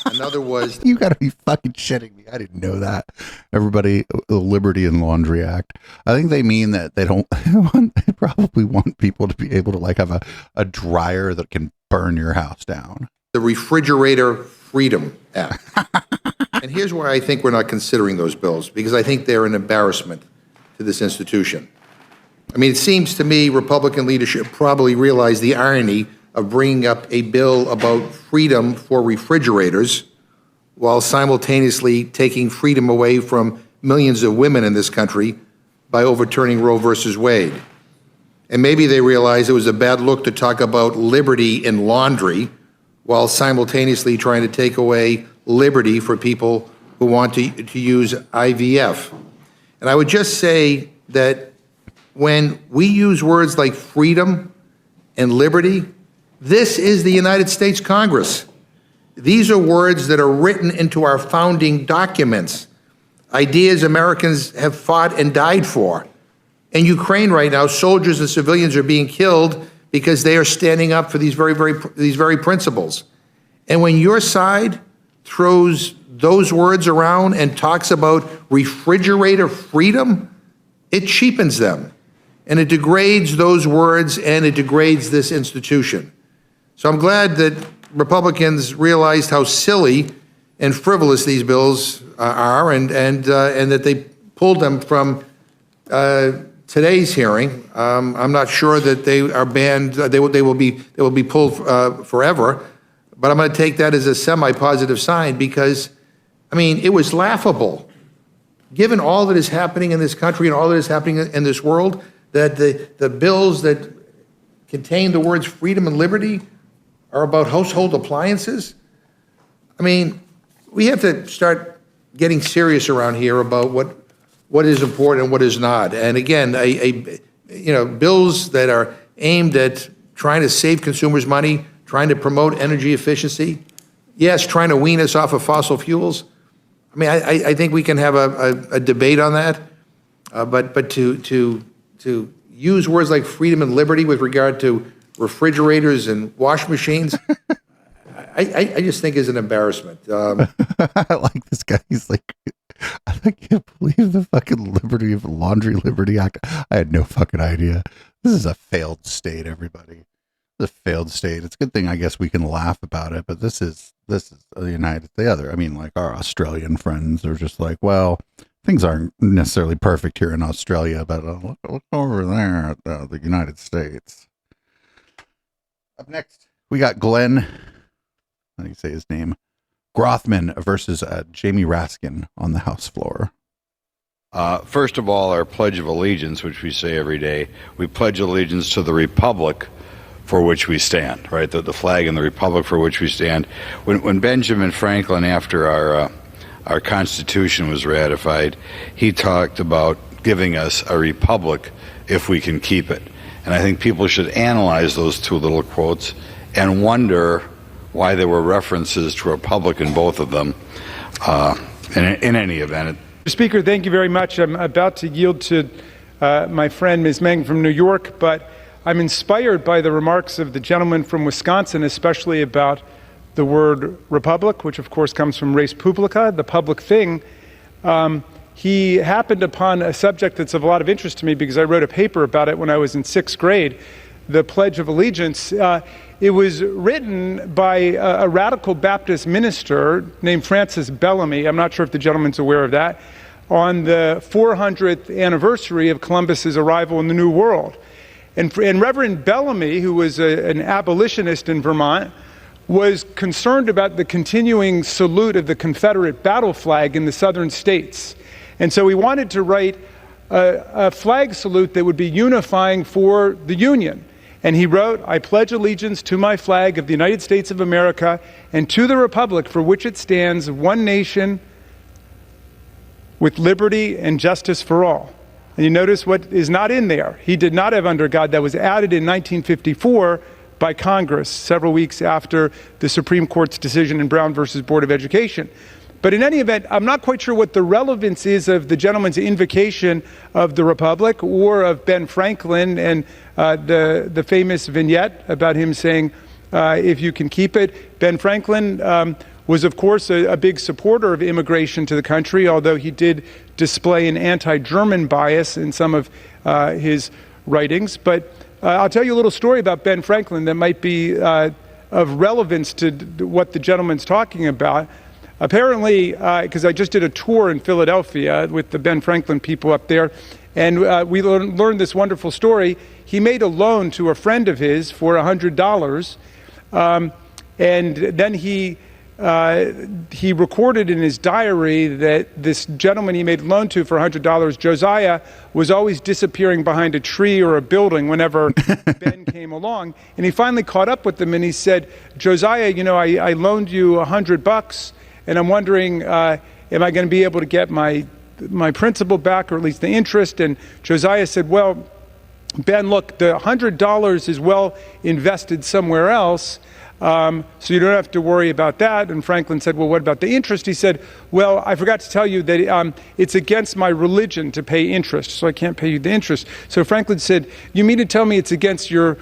Another was... You gotta be fucking shitting me. I didn't know that. Everybody, the Liberty and Laundry Act. I think they mean that they don't... they probably want people to be able to like have a dryer that can burn your house down. The Refrigerator Freedom Act. And here's why I think we're not considering those bills, because I think they're an embarrassment to this institution. I mean, it seems to me Republican leadership probably realized the irony of bringing up a bill about freedom for refrigerators while simultaneously taking freedom away from millions of women in this country by overturning Roe versus Wade. And maybe they realized it was a bad look to talk about liberty in laundry while simultaneously trying to take away liberty for people who want to use IVF. And I would just say that when we use words like freedom and liberty, this is the United States Congress. These are words that are written into our founding documents, ideas Americans have fought and died for. In Ukraine right now, soldiers and civilians are being killed because they are standing up for these very principles. And when your side throws those words around and talks about refrigerator freedom, it cheapens them. And it degrades those words and it degrades this institution. So I'm glad that Republicans realized how silly and frivolous these bills are, and that they pulled them from today's hearing. I'm not sure that they are banned. They will be pulled forever. But I'm going to take that as a semi-positive sign because, I mean, it was laughable, given all that is happening in this country and all that is happening in this world, that the bills that contain the words freedom and liberty are about household appliances. I mean, we have to start getting serious around here about what is important and what is not. And again, bills that are aimed at trying to save consumers money, trying to promote energy efficiency, yes, trying to wean us off of fossil fuels. I mean, I think we can have a debate on that, but to use words like freedom and liberty with regard to refrigerators and wash machines, I just think is an embarrassment. I like this guy. He's like, I can't believe the fucking Liberty of Laundry Liberty Act. I had no fucking idea. This is a failed state, everybody. The failed state. It's a good thing, I guess, we can laugh about it, but this is the other. I mean, like our Australian friends are just like, well, things aren't necessarily perfect here in Australia, but look over there at the United States. Up next, we got Glenn, how do you say his name? Grothman versus Jamie Raskin on the House floor. First of all, our Pledge of Allegiance, which we say every day, we pledge allegiance to the Republic for which we stand, right? The flag and the Republic for which we stand. When Benjamin Franklin, after our Constitution was ratified, he talked about giving us a republic if we can keep it. And I think people should analyze those two little quotes and wonder why there were references to republic in both of them. In any event. Mr. Speaker, thank you very much. I'm about to yield to my friend Ms. Meng from New York, but I'm inspired by the remarks of the gentleman from Wisconsin, especially about the word republic, which of course comes from res publica, the public thing. He happened upon a subject that's of a lot of interest to me because I wrote a paper about it when I was in 6th grade, the Pledge of Allegiance. It was written by a radical Baptist minister named Francis Bellamy. I'm not sure if the gentleman's aware of that, on the 400th anniversary of Columbus's arrival in the New World. And Reverend Bellamy, who was an abolitionist in Vermont, was concerned about the continuing salute of the Confederate battle flag in the southern states. And so he wanted to write a flag salute that would be unifying for the Union. And he wrote, "I pledge allegiance to my flag of the United States of America and to the republic for which it stands, one nation, with liberty and justice for all. And you notice what is not in there. He did not have under God. That was added in 1954 by Congress several weeks after the Supreme Court's decision in Brown versus Board of Education. But in any event, I'm not quite sure what the relevance is of the gentleman's invocation of the Republic or of Ben Franklin and the famous vignette about him saying, if you can keep it. Ben Franklin was, of course, a big supporter of immigration to the country, although he did display an anti-German bias in some of his writings. But I'll tell you a little story about Ben Franklin that might be of relevance to what the gentleman's talking about. Apparently, because I just did a tour in Philadelphia with the Ben Franklin people up there, and we learned this wonderful story. He made a loan to a friend of his for $100, and then he recorded in his diary that this gentleman he made a loan to for $100, Josiah, was always disappearing behind a tree or a building whenever Ben came along. And he finally caught up with them, and he said, Josiah, you know, I loaned you $100, and I'm wondering, am I going to be able to get my principal back, or at least the interest? And Josiah said, well, Ben, look, the $100 is well invested somewhere else, so you don't have to worry about that. And Franklin said, well, what about the interest? He said, well, I forgot to tell you that it's against my religion to pay interest, so I can't pay you the interest. So Franklin said, you mean to tell me it's against your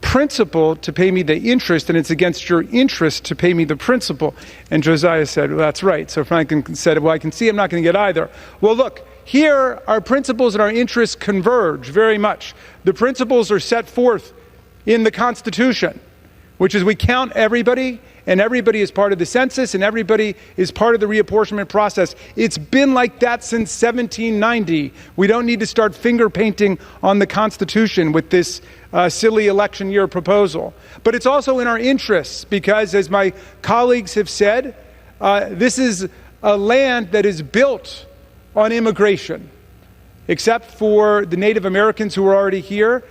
principal to pay me the interest, and it's against your interest to pay me the principal? And Josiah said, well, that's right. So Franklin said, well, I can see I'm not going to get either. Well, look, here our principles and our interests converge very much. The principles are set forth in the Constitution, which is we count everybody, and everybody is part of the census, and everybody is part of the reapportionment process. It's been like that since 1790. We don't need to start finger painting on the Constitution with this silly election year proposal. But it's also in our interests because, as my colleagues have said, this is a land that is built on immigration, except for the Native Americans who are already here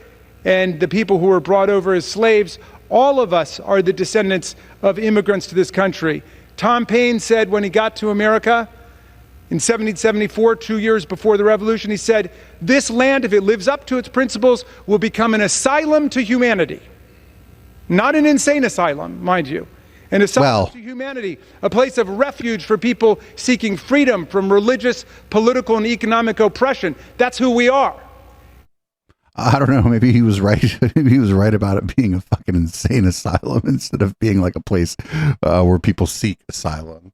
and the people who were brought over as slaves. All of us are the descendants of immigrants to this country. Tom Paine said when he got to America in 1774, 2 years before the Revolution, he said, this land, if it lives up to its principles, will become an asylum to humanity. Not an insane asylum, mind you. An asylum to humanity, a place of refuge for people seeking freedom from religious, political, and economic oppression. That's who we are. I don't know. Maybe he was right. Maybe he was right about it being a fucking insane asylum instead of being like a place where people seek asylum.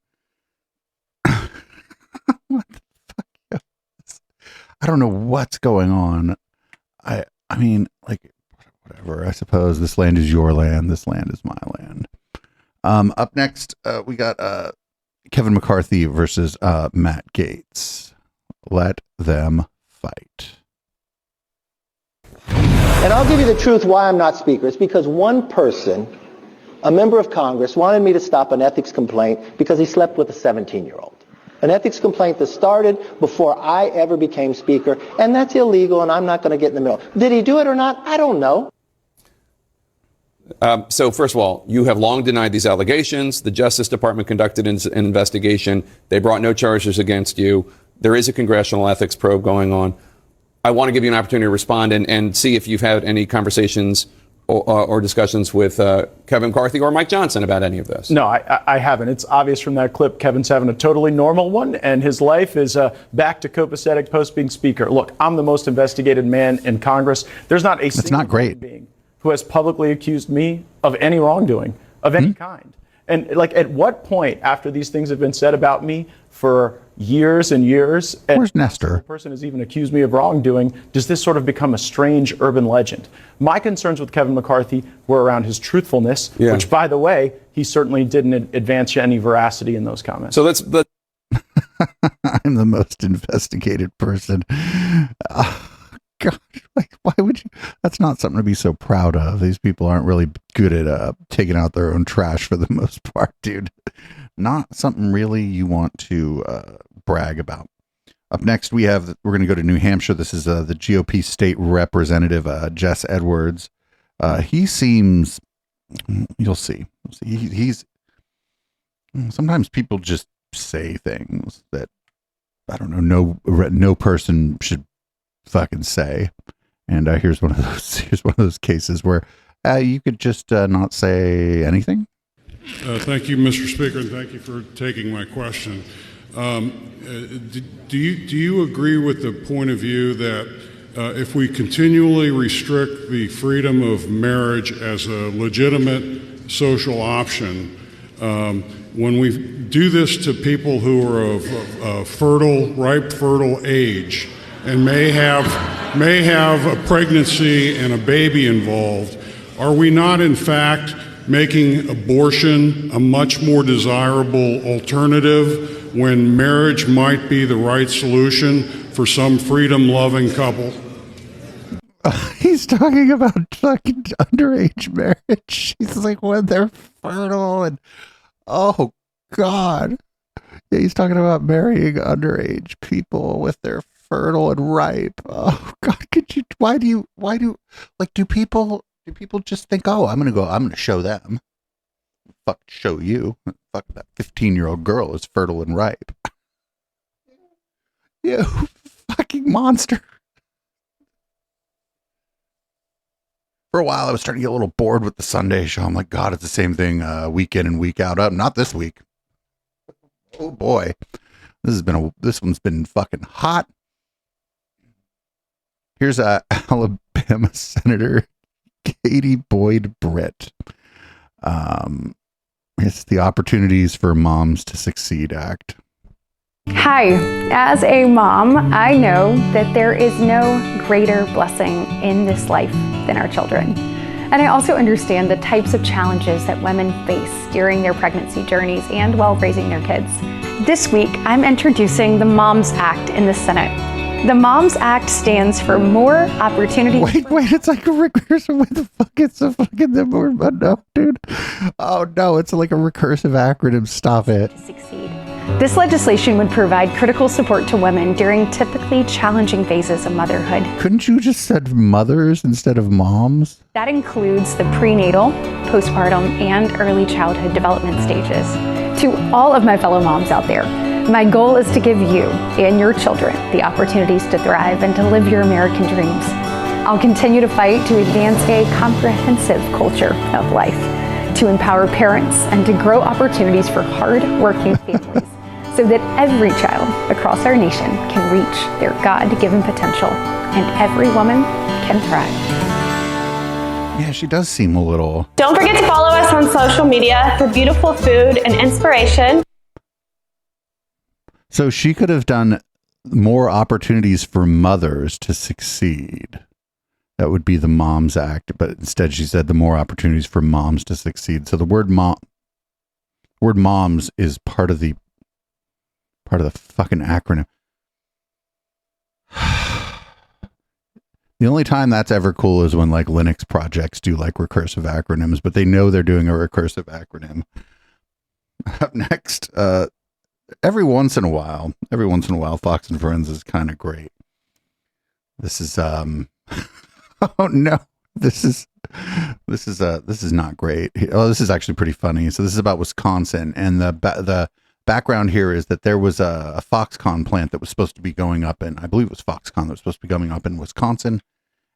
What the fuck? I don't know what's going on. I mean, like, whatever. I suppose this land is your land. This land is my land. Up next, we got Kevin McCarthy versus Matt Gaetz. Let them fight. And I'll give you the truth why I'm not Speaker. It's because one person, a member of Congress, wanted me to stop an ethics complaint because he slept with a 17-year-old. An ethics complaint that started before I ever became Speaker, and that's illegal, and I'm not going to get in the middle. Did he do it or not? I don't know. So first of all, you have long denied these allegations. The Justice Department conducted an investigation. They brought no charges against you. There is a congressional ethics probe going on. I want to give you an opportunity to respond and see if you've had any conversations or discussions with Kevin McCarthy or Mike Johnson about any of this. No, I haven't. It's obvious from that clip Kevin's having a totally normal one, and his life is back to copacetic post being Speaker. Look, I'm the most investigated man in Congress. There's not a single human being who has publicly accused me of any wrongdoing of any kind. And like, at what point after these things have been said about me for years and years, and where's Nestor? The person has even accused me of wrongdoing, does this sort of become a strange urban legend? My concerns with Kevin McCarthy were around his truthfulness, which, by the way, he certainly didn't advance any veracity in those comments. So let's I'm the most investigated person. Gosh, like, why would you? That's not something to be so proud of. These people aren't really good at taking out their own trash for the most part, dude. Not something really you want to brag about. Up next, we're going to go to New Hampshire. This is the GOP state representative, Jess Edwards. He seems, you'll see. He's sometimes people just say things that I don't know, no person should fucking say. And here's one of those cases where you could just not say anything. Thank you, Mr. Speaker, and thank you for taking my question. Do you agree with the point of view that if we continually restrict the freedom of marriage as a legitimate social option, when we do this to people who are of ripe fertile age and may have a pregnancy and a baby involved, are we not in fact making abortion a much more desirable alternative when marriage might be the right solution for some freedom-loving couple? He's talking about fucking underage marriage. He's like when they're fertile and oh God. Yeah, he's talking about marrying underage people with their fertile and ripe. Oh God, why do people just think, oh, I'm gonna show them. Fuck show you. Fuck that 15-year-old girl is fertile and ripe. You fucking monster. For a while, I was starting to get a little bored with the Sunday show. I'm like, God, it's the same thing week in and week out. Not this week. Oh boy, this one's been fucking hot. Here's Alabama Senator Katie Boyd Britt. It's the Opportunities for Moms to Succeed Act. Hi, as a mom, I know that there is no greater blessing in this life than our children. And I also understand the types of challenges that women face during their pregnancy journeys and while raising their kids. This week, I'm introducing the Moms Act in the Senate. The Moms Act stands for More Opportunities. Wait, it's like a recursive. What the fuck? It's a fucking no, dude. Oh no, it's like a recursive acronym. Stop it. This legislation would provide critical support to women during typically challenging phases of motherhood. Couldn't you just said mothers instead of moms? That includes the prenatal, postpartum, and early childhood development stages. To all of my fellow moms out there, my goal is to give you and your children the opportunities to thrive and to live your American dreams. I'll continue to fight to advance a comprehensive culture of life, to empower parents and to grow opportunities for hard-working families so that every child across our nation can reach their God-given potential and every woman can thrive. Yeah, she does seem a little... Don't forget to follow us on social media for beautiful food and inspiration. So she could have done more opportunities for mothers to succeed. That would be the Moms Act, but instead she said the more opportunities for moms to succeed. So the word moms is part of the fucking acronym. The only time that's ever cool is when like Linux projects do like recursive acronyms, but they know they're doing a recursive acronym. Up next, every once in a while, Fox and Friends is kind of great. This is oh no, this is not great. Oh, this is actually pretty funny. So this is about Wisconsin, and the background here is that there was a Foxconn plant that was supposed to be going up in, I believe it was Foxconn that was supposed to be going up in Wisconsin,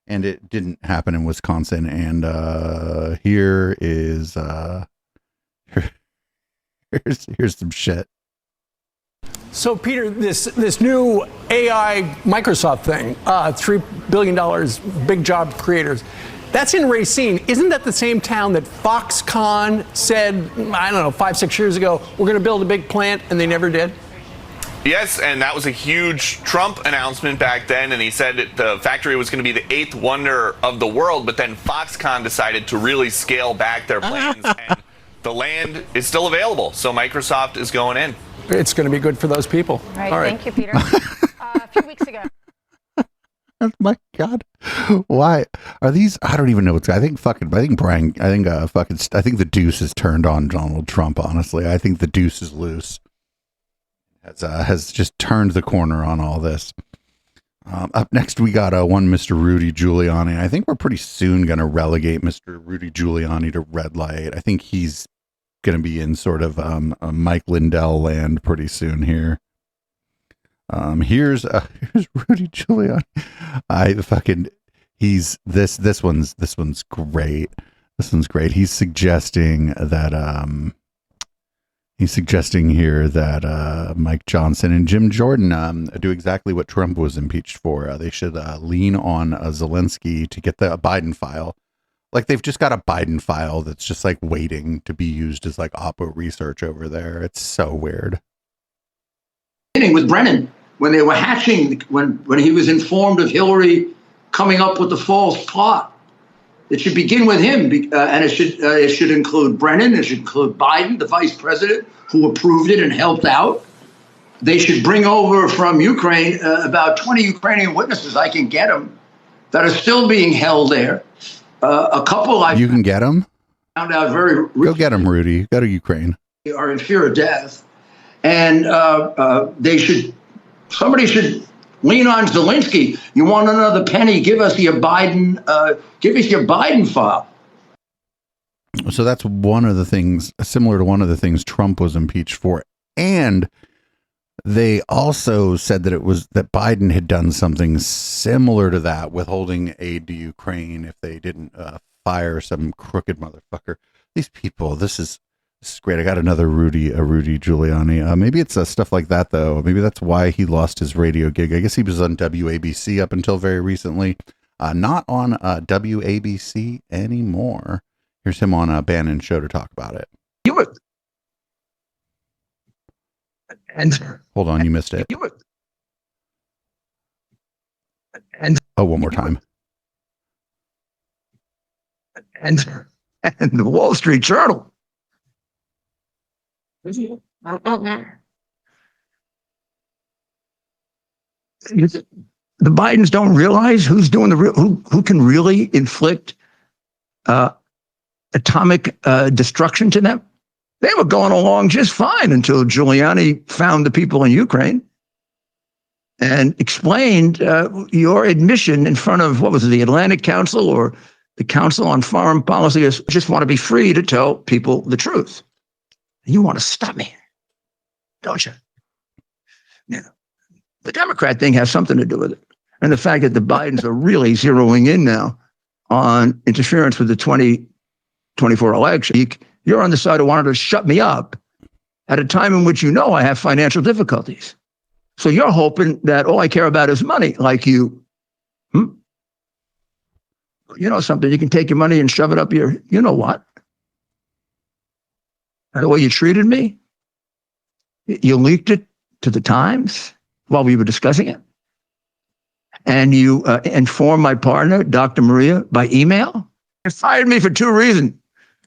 and it didn't happen in Wisconsin. And here's some shit. So, Peter, this new AI Microsoft thing, $3 billion, big job creators, that's in Racine. Isn't that the same town that Foxconn said, I don't know, 5-6 years ago, we're going to build a big plant, and they never did? Yes, and that was a huge Trump announcement back then, and he said that the factory was going to be the 8th wonder of the world, but then Foxconn decided to really scale back their plans, and the land is still available, so Microsoft is going in. It's going to be good for those people. Right, all right. Thank you, Peter. A few weeks ago. Oh my God. Why are these? I don't even know what's, I think the deuce is turned on Donald Trump. Honestly, I think the deuce is loose. Has just turned the corner on all this. Up next, we got one Mr. Rudy Giuliani. I think we're pretty soon going to relegate Mr. Rudy Giuliani to red light. I think he's going to be in sort of a Mike Lindell land pretty soon here. Here's Rudy Giuliani. This one's great. This one's great. He's suggesting here that Mike Johnson and Jim Jordan do exactly what Trump was impeached for. They should lean on Zelensky to get the Biden file. Like they've just got a Biden file that's just like waiting to be used as like Oppo research over there. It's so weird. With Brennan, when they were hatching, when he was informed of Hillary coming up with the false plot, it should begin with him, and it should include Brennan. It should include Biden, the vice president, who approved it and helped out. They should bring over from Ukraine about 20 Ukrainian witnesses. I can get them that are still being held there. A couple you can get them. Found out very. Go get them, Rudy. Go to Ukraine. Are in fear of death. And somebody should lean on Zelensky. You want another penny? Give us your Biden file. So that's one of the things, similar to one of the things Trump was impeached for. And they also said that that Biden had done something similar to that, withholding aid to Ukraine if they didn't fire some crooked motherfucker. These people, this is great. I got another Rudy Giuliani. Maybe it's stuff like that, though. Maybe that's why he lost his radio gig. I guess he was on WABC up until very recently. Not on WABC anymore. Here's him on Bannon's show to talk about it. Hold on, you missed it. One more time. And the Wall Street Journal. The Bidens don't realize who's doing who can really inflict atomic destruction to them. They were going along just fine until Giuliani found the people in Ukraine and explained your admission in front of, what was it, the Atlantic Council or the Council on Foreign Policy, is just want to be free to tell people the truth. You want to stop me, don't you? Yeah. The Democrat thing has something to do with it. And the fact that the Bidens are really zeroing in now on interference with the 2024 election. You're on the side who wanted to shut me up at a time in which I have financial difficulties. So you're hoping that all I care about is money, like you. You know something, you can take your money and shove it up your, you know what? The way you treated me, you leaked it to the Times while we were discussing it. And you informed my partner, Dr. Maria, by email. You fired me for two reasons.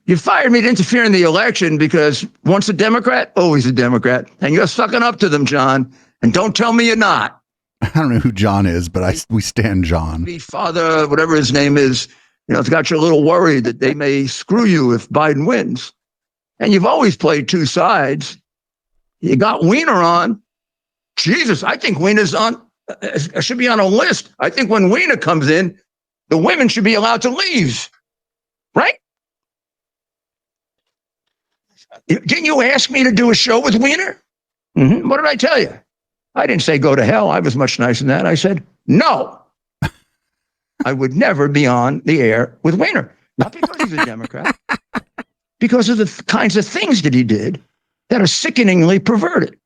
You fired me to interfere in the election because once a Democrat, always a Democrat. And you're sucking up to them, John. And don't tell me you're not. I don't know who John is, but we stand John. Father, whatever his name is, it's got you a little worried that they may screw you if Biden wins. And you've always played two sides. You got Weiner on. Jesus, I think Weiner's should be on a list. I think when Weiner comes in, the women should be allowed to leave. Right? Didn't you ask me to do a show with Weiner? Mm-hmm. What did I tell you? I didn't say go to hell. I was much nicer than that. I said, no. I would never be on the air with Weiner. Not because he's a Democrat. Because of the kinds of things that he did that are sickeningly perverted.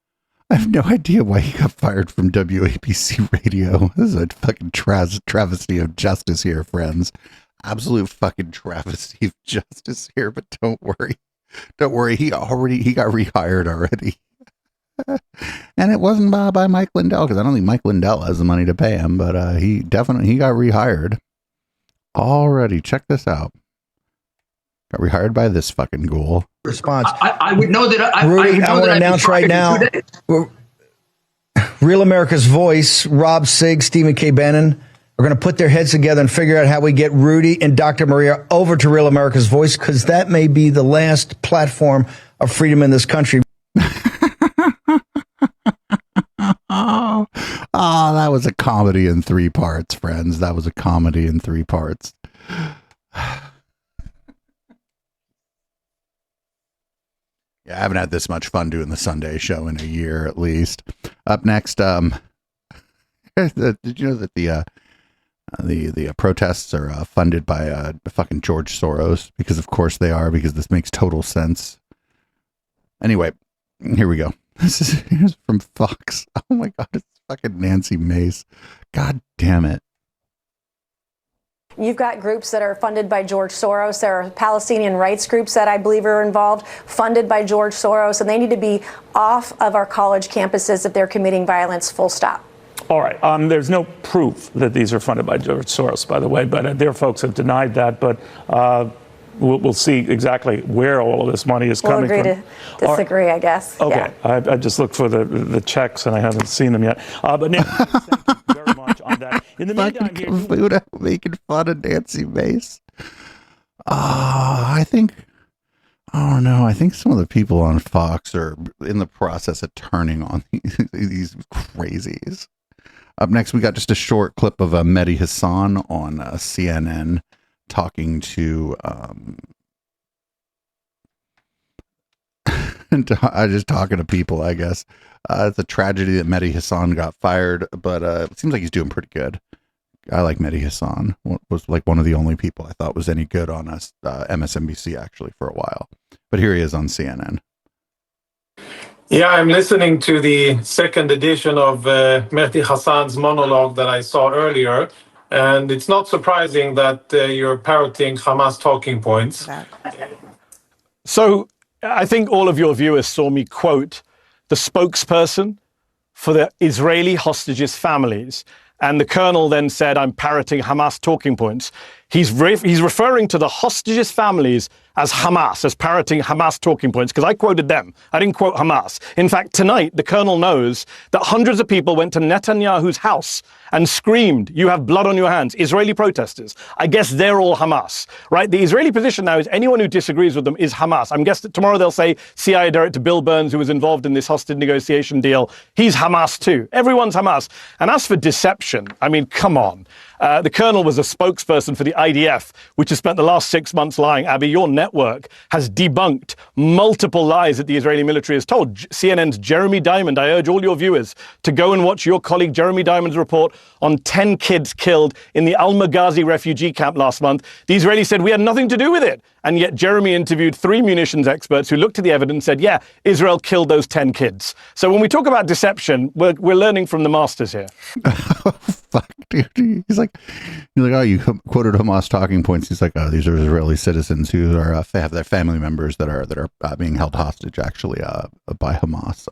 I have no idea why he got fired from WABC radio. This is a fucking travesty of justice here, friends. Absolute fucking travesty of justice here, but don't worry. Don't worry, he got rehired already. And it wasn't by Mike Lindell, because I don't think Mike Lindell has the money to pay him, but he got rehired already. Check this out. Got rehired by this fucking ghoul. Response. I would know that. Rudy, I want to announce right now, Real America's Voice, Rob Sigg, Stephen K. Bannon are going to put their heads together and figure out how we get Rudy and Dr. Maria over to Real America's Voice, because that may be the last platform of freedom in this country. Oh, that was a comedy in 3 parts, friends. That was a comedy in 3 parts. Yeah, I haven't had this much fun doing the Sunday show in a year at least. Up next, did you know that the protests are funded by fucking George Soros? Because of course they are, because this makes total sense. Anyway, here we go. Here's from Fox. Oh my God, it's fucking Nancy Mace. God damn it. You've got groups that are funded by George Soros. There are Palestinian rights groups that I believe are involved, funded by George Soros, and they need to be off of our college campuses if they're committing violence, full stop. All right. There's no proof that these are funded by George Soros, by the way, but their folks have denied that. But we'll see exactly where all of this money is coming from. We'll agree to disagree, I guess. Okay. Yeah. I just looked for the checks, and I haven't seen them yet. But Nancy, thank you very much on that. In the meantime, here, making fun of Nancy Mace. I think some of the people on Fox are in the process of turning on these crazies. Up next, we got just a short clip of Mehdi Hassan on CNN talking to just talking to people, I guess. It's a tragedy that Mehdi Hassan got fired, but it seems like he's doing pretty good. I like Mehdi Hassan. Was like one of the only people I thought was any good on MSNBC actually for a while. But here he is on CNN. Yeah, I'm listening to the second edition of Mehdi Hassan's monologue that I saw earlier, and it's not surprising that you're parroting Hamas talking points. So I think all of your viewers saw me quote the spokesperson for the Israeli hostages' families. And the colonel then said, I'm parroting Hamas talking points. He's referring to the hostages' families as Hamas, as parroting Hamas talking points, because I quoted them. I didn't quote Hamas. In fact, tonight, the colonel knows that hundreds of people went to Netanyahu's house and screamed, you have blood on your hands, Israeli protesters. I guess they're all Hamas, right? The Israeli position now is anyone who disagrees with them is Hamas. I'm guessing that tomorrow they'll say CIA Director Bill Burns, who was involved in this hostage negotiation deal, he's Hamas too. Everyone's Hamas. And as for deception, I mean, come on. The colonel was a spokesperson for the IDF, which has spent the last 6 months lying. Abby, your network has debunked multiple lies that the Israeli military has told. CNN's Jeremy Diamond, I urge all your viewers to go and watch your colleague Jeremy Diamond's report on 10 kids killed in the Al-Maghazi refugee camp last month. The Israelis said we had nothing to do with it. And yet Jeremy interviewed 3 munitions experts who looked at the evidence and said, yeah, Israel killed those 10 kids. So when we talk about deception, we're learning from the masters here. Fuck, dude. He's like, oh, you quoted Hamas talking points. He's like, oh, these are Israeli citizens who are have their family members that are being held hostage actually by Hamas.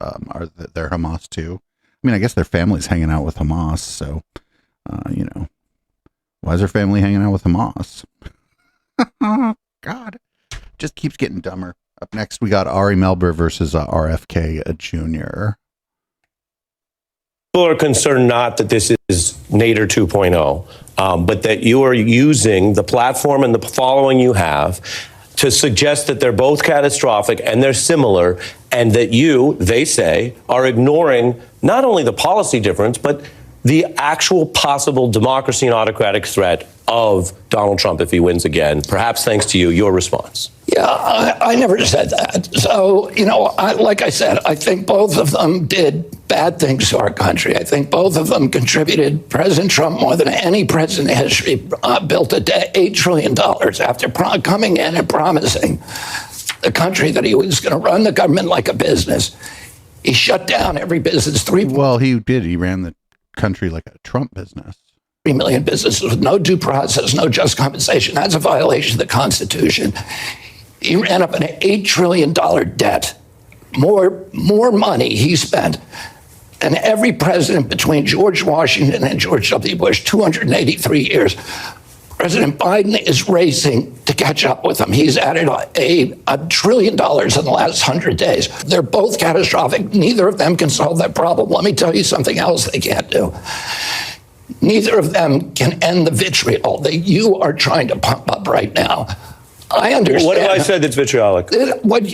They're Hamas too? I mean, I guess their family's hanging out with Hamas, so why is their family hanging out with Hamas? God, just keeps getting dumber. Up next, we got Ari Melber versus RFK Jr. People are concerned not that this is Nader 2.0, but that you are using the platform and the following you have to suggest that they're both catastrophic and they're similar, and that you, they say, are ignoring not only the policy difference, but the actual possible democracy and autocratic threat of Donald Trump if he wins again. Perhaps thanks to you, your response. Yeah, I never said that. So, like I said, I think both of them did bad things to our country. I think both of them contributed. President Trump, more than any president in history, built $8 trillion after coming in and promising the country that he was going to run the government like a business. He shut down every business. Well, he did. He ran the country like a Trump business. 3 million businesses with no due process, no just compensation. That's a violation of the Constitution. He ran up an $8 trillion debt. More money he spent than every president between George Washington and George W. Bush, 283 years. President Biden is racing to catch up with him. He's added $1 trillion in the last 100 days. They're both catastrophic. Neither of them can solve that problem. Let me tell you something else they can't do. Neither of them can end the vitriol that you are trying to pump up right now I understand. What have I said that's vitriolic? What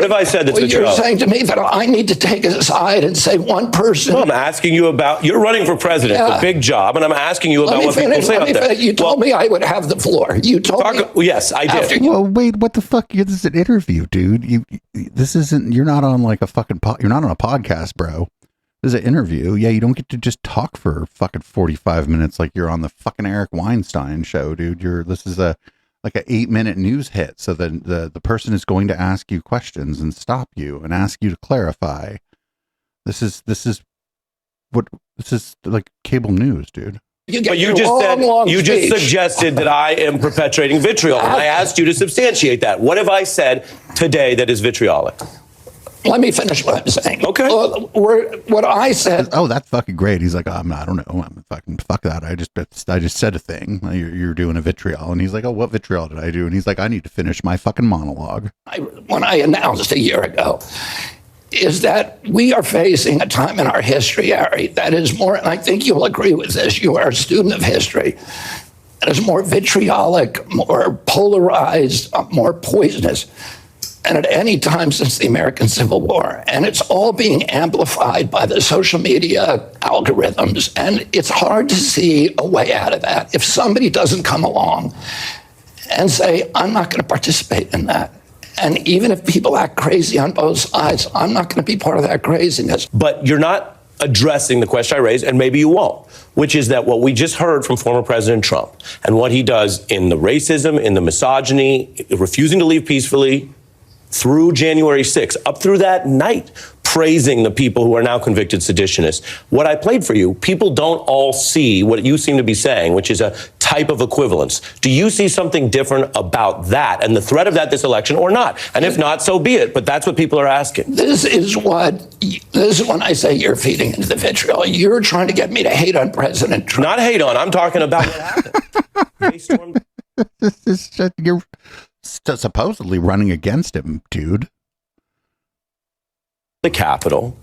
have I said that's what you're vitriolic? saying to me that I need to take a side and say one person. No, I'm asking you about, you're running for president, a big job, and I'm asking you about what people say out there. You told me I would have the floor. You told me. Yes, I did. Well, wait, what the fuck? This is an interview, dude. You're not on like a fucking, you're not on a podcast, bro. This is an interview. Yeah, you don't get to just talk for fucking 45 minutes like you're on the fucking Eric Weinstein show, dude. This is like an 8-minute news hit. So then the person is going to ask you questions and stop you and ask you to clarify. This is like cable news, dude. But you just suggested that I am perpetrating vitriol. And I asked you to substantiate that. What have I said today that is vitriolic? Let me finish what I'm saying. Okay. What I said. Oh, that's fucking great. He's like, I don't know. I'm fucking fuck that. I just said a thing. You're doing a vitriol, and he's like, oh, what vitriol did I do? And he's like, I need to finish my fucking monologue. When I announced a year ago, is that we are facing a time in our history, Harry, that is more, and I think you'll agree with this. You are a student of history. That is more vitriolic, more polarized, more poisonous than at any time since the American Civil War. And it's all being amplified by the social media algorithms. And it's hard to see a way out of that. If somebody doesn't come along and say, I'm not going to participate in that. And even if people act crazy on both sides, I'm not going to be part of that craziness. But you're not addressing the question I raised, and maybe you won't, which is that what we just heard from former President Trump and what he does in the racism, in the misogyny, refusing to leave peacefully, through January 6th, up through that night, praising the people who are now convicted seditionists. What I played for you, people don't all see what you seem to be saying, which is a type of equivalence. Do you see something different about that and the threat of that this election or not? And if not, so be it. But that's what people are asking. This is when I say you're feeding into the vitriol. You're trying to get me to hate on President Trump. Not hate on. I'm talking about what happened. You're supposedly running against him, dude. The Capitol,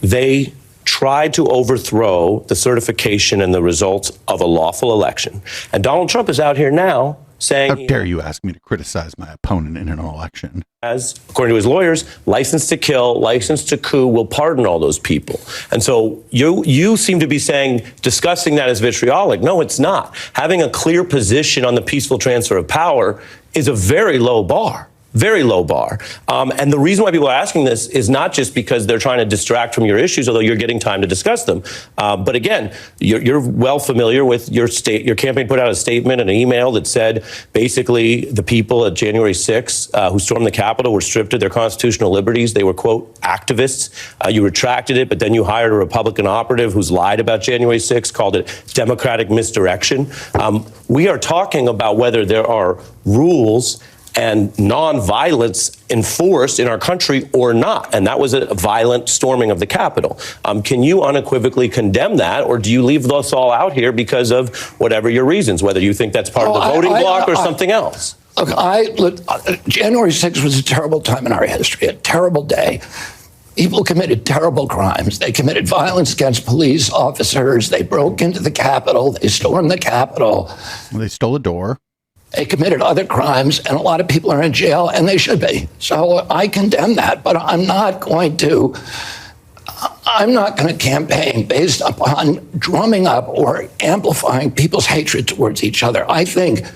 they tried to overthrow the certification and the results of a lawful election. And Donald Trump is out here now saying... How dare you ask me to criticize my opponent in an election? As, according to his lawyers, license to kill, license to coup will pardon all those people. And so you seem to be saying, discussing that as vitriolic. No, it's not. Having a clear position on the peaceful transfer of power is a very low bar. Very low bar. And the reason why people are asking this is not just because they're trying to distract from your issues, although you're getting time to discuss them. But again, you're well familiar with your campaign put out a statement, an email that said basically the people at January 6th who stormed the Capitol were stripped of their constitutional liberties. They were, quote, activists. You retracted it, but then you hired a Republican operative who's lied about January 6th, called it democratic misdirection. We are talking about whether there are rules and nonviolence enforced in our country or not. And that was a violent storming of the Capitol. Can you unequivocally condemn that, or do you leave us all out here because of whatever your reasons, whether you think that's part of the voting bloc or something else? Look, January 6th was a terrible time in our history, a terrible day. People committed terrible crimes. They committed violence against police officers. They broke into the Capitol. They stormed the Capitol. They stole a door. They committed other crimes, and a lot of people are in jail, and they should be. So I condemn that, but I'm not going to campaign based upon drumming up or amplifying people's hatred towards each other. I think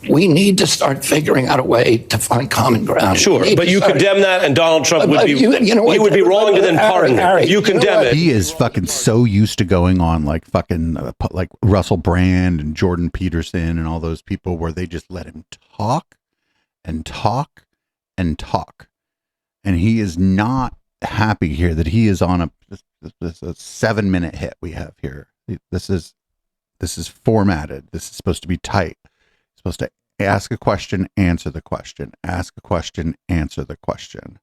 we need to start figuring out a way to find common ground. Sure, but you condemn that, and Donald Trump would be he would be wrong to then pardon it. You condemn it. He is fucking so used to going on like fucking like Russell Brand and Jordan Peterson and all those people where they just let him talk and talk and talk, and he is not happy here that he is on a 7-minute hit we have here. This is formatted. This is supposed to be tight. Supposed to ask a question, answer the question, ask a question, answer the question.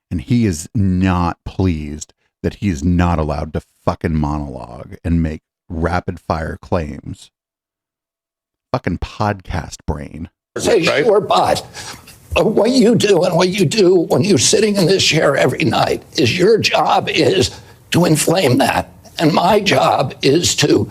And he is not pleased that he is not allowed to fucking monologue and make rapid fire claims. Fucking podcast brain. Say sure, but what you do and what you do when you're sitting in this chair every night is your job is to inflame that. And my job is to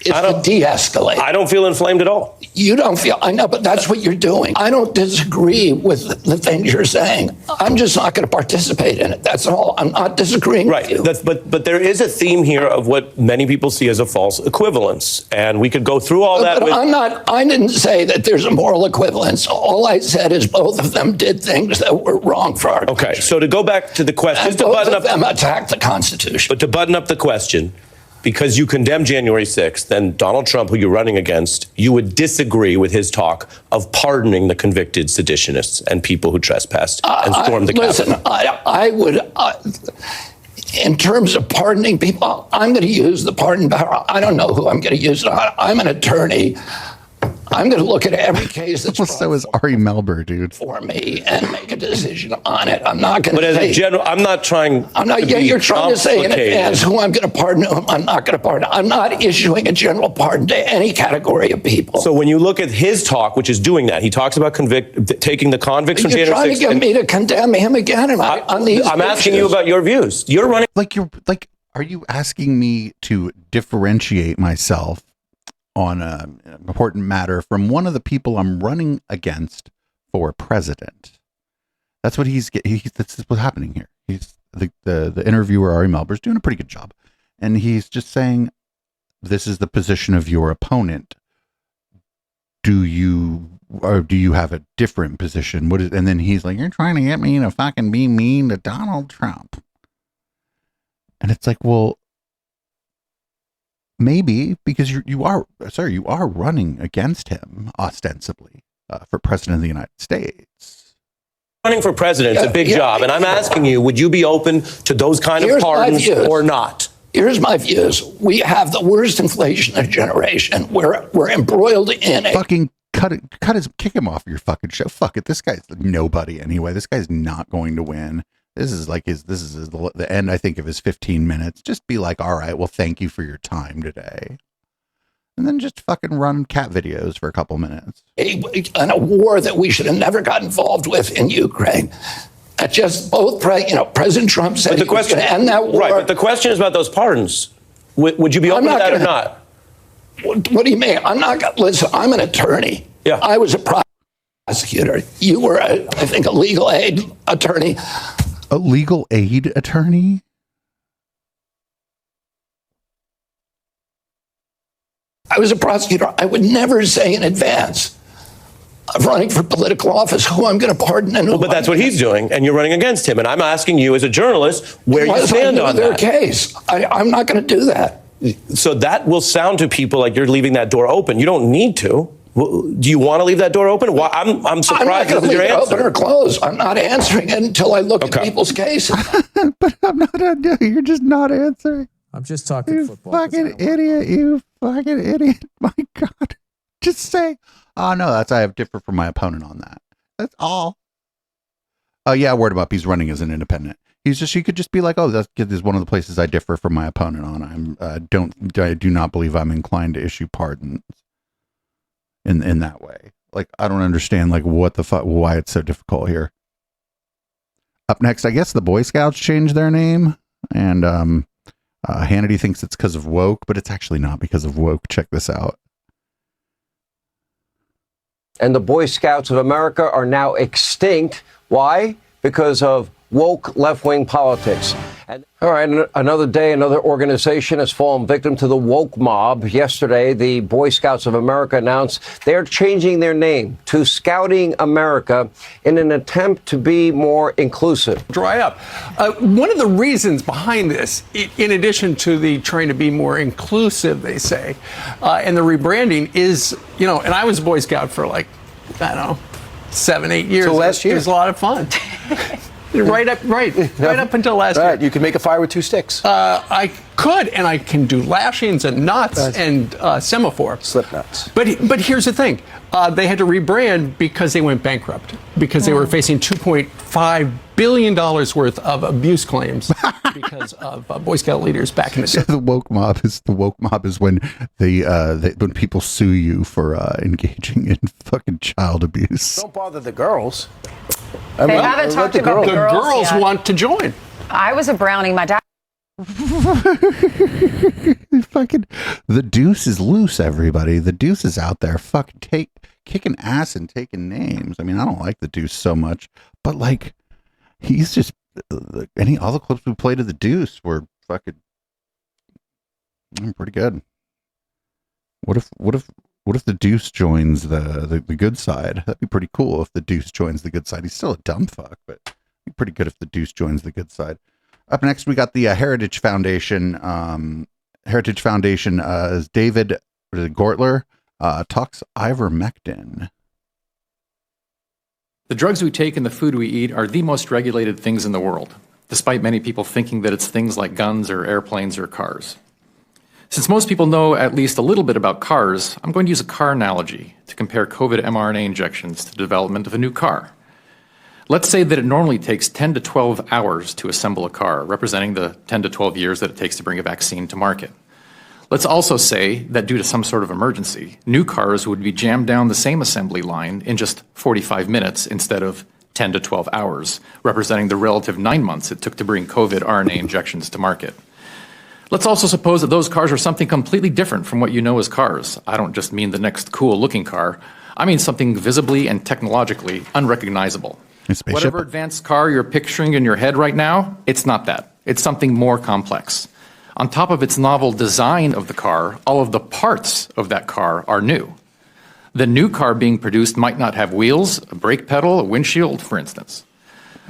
It's to de-escalate. I don't feel inflamed at all. You don't feel, I know, but that's what you're doing. I don't disagree with the things you're saying. I'm just not going to participate in it. That's all. I'm not disagreeing with you. But there is a theme here of what many people see as a false equivalence. And we could go through all that. But I didn't say that there's a moral equivalence. All I said is both of them did things that were wrong for our country. Okay, so to go back to the question. And both of them attacked the Constitution. But to button up the question, because you condemn January 6th, then Donald Trump, who you're running against, you would disagree with his talk of pardoning the convicted seditionists and people who trespassed and stormed the Capitol. Listen, I would, in terms of pardoning people, I'm going to use the pardon power. I don't know who I'm going to use. I'm an attorney. I'm going to look at every case that's so is Ari Melber, dude, for me and make a decision on it. I'm not going to. But as a general, I'm not trying. I'm not. Yeah, you're trying to say in advance who I'm going to pardon, who I'm not going to pardon. I'm not issuing a general pardon to any category of people. So when you look at his talk, which is doing that, he talks about taking the convicts from January 6th. You're trying to get me to condemn him again. I'm asking you about your views. You're running. Are you asking me to differentiate myself on an important matter from one of the people I'm running against for president? That's what that's what's happening here. He's the interviewer, Ari Melber's doing a pretty good job. And he's just saying, this is the position of your opponent. Do you have a different position? And then he's like, you're trying to get me to fucking be mean to Donald Trump. And it's like, well, maybe, because you are running against him ostensibly for president of the United States. Running for president is a big job, and I'm asking you, would you be open to those kind of pardons or not? Here's my views. We have the worst inflation of generation. We're embroiled in it. Fucking kick him off your fucking show. Fuck it. This guy's nobody anyway. This guy's not going to win. This is the end, I think, of his 15 minutes. Just be like, all right, well, thank you for your time today. And then just fucking run cat videos for a couple minutes. And a war that we should have never got involved with in Ukraine. Just both, President Trump said he was going to end that war. Right, but the question is about those pardons. Would you be open to that or not? What do you mean? I'm not going to, listen, I'm an attorney. Yeah. I was a prosecutor. You were, I think, a legal aid attorney. A legal aid attorney? I was a prosecutor. I would never say in advance of running for political office who I'm going to pardon and who. But that's what he's doing, and you're running against him. And I'm asking you, as a journalist, where you stand on their that. Case. I'm not going to do that. So that will sound to people like you're leaving that door open. You don't need to. Do you want to leave that door open? I'm surprised. I'm not going to leave it answer. open or closed. I'm not answering it until I look at people's cases. But I'm not. You're just not answering. I'm just talking you football. Fucking idiot! You fucking idiot! My God! Just say, oh no, I differ from my opponent on that. That's all. Oh yeah, word about he's running as an independent. He could just be like, oh, that is one of the places I differ from my opponent on. I do not believe I'm inclined to issue pardons in that way. Like, I don't understand what the fuck, why it's so difficult here. Up next, I guess the Boy Scouts changed their name, and Hannity thinks it's because of woke, but it's actually not because of woke. Check this out. And the Boy Scouts of America are now extinct. Why? Because of woke left-wing politics. And, all right, another day, another organization has fallen victim to the woke mob. Yesterday, the Boy Scouts of America announced they're changing their name to Scouting America in an attempt to be more inclusive. Dry up. One of the reasons behind this, in addition to the trying to be more inclusive, they say, and the rebranding is, and I was a Boy Scout for 7-8 years. Till last year. It was a lot of fun. Right up until last year. You can make a fire with two sticks. I could, and I can do lashings and knots and semaphore. Slip knots. But here's the thing. They had to rebrand because they went bankrupt, because they were facing $2.5 billion worth of abuse claims because of Boy Scout leaders back in the day. The woke mob is when when people sue you for engaging in fucking child abuse. Don't bother the girls. They haven't talked about the girls yet. The girls want to join. I was a Brownie. My dad Fucking the deuce is loose, everybody. The deuce is out there. Fucking kicking ass and taking names. I mean, I don't like the deuce so much, but like, he's just all the clips we played of the deuce were fucking pretty good. What if the deuce joins the good side? That'd be pretty cool if the deuce joins the good side. He's still a dumb fuck, but it'd be pretty good if the deuce joins the good side. Up next, we got the Heritage Foundation. Heritage Foundation is David Gortler talks ivermectin. The drugs we take and the food we eat are the most regulated things in the world, despite many people thinking that it's things like guns or airplanes or cars. Since most people know at least a little bit about cars, I'm going to use a car analogy to compare COVID mRNA injections to the development of a new car. Let's say that it normally takes 10 to 12 hours to assemble a car, representing the 10 to 12 years that it takes to bring a vaccine to market. Let's also say that due to some sort of emergency, new cars would be jammed down the same assembly line in just 45 minutes instead of 10 to 12 hours, representing the relative 9 months it took to bring COVID RNA injections to market. Let's also suppose that those cars are something completely different from what you know as cars. I don't just mean the next cool-looking car. I mean something visibly and technologically unrecognizable. Whatever advanced car you're picturing in your head right now, it's not that. It's something more complex. On top of its novel design of the car, all of the parts of that car are new. The new car being produced might not have wheels, a brake pedal, a windshield, for instance.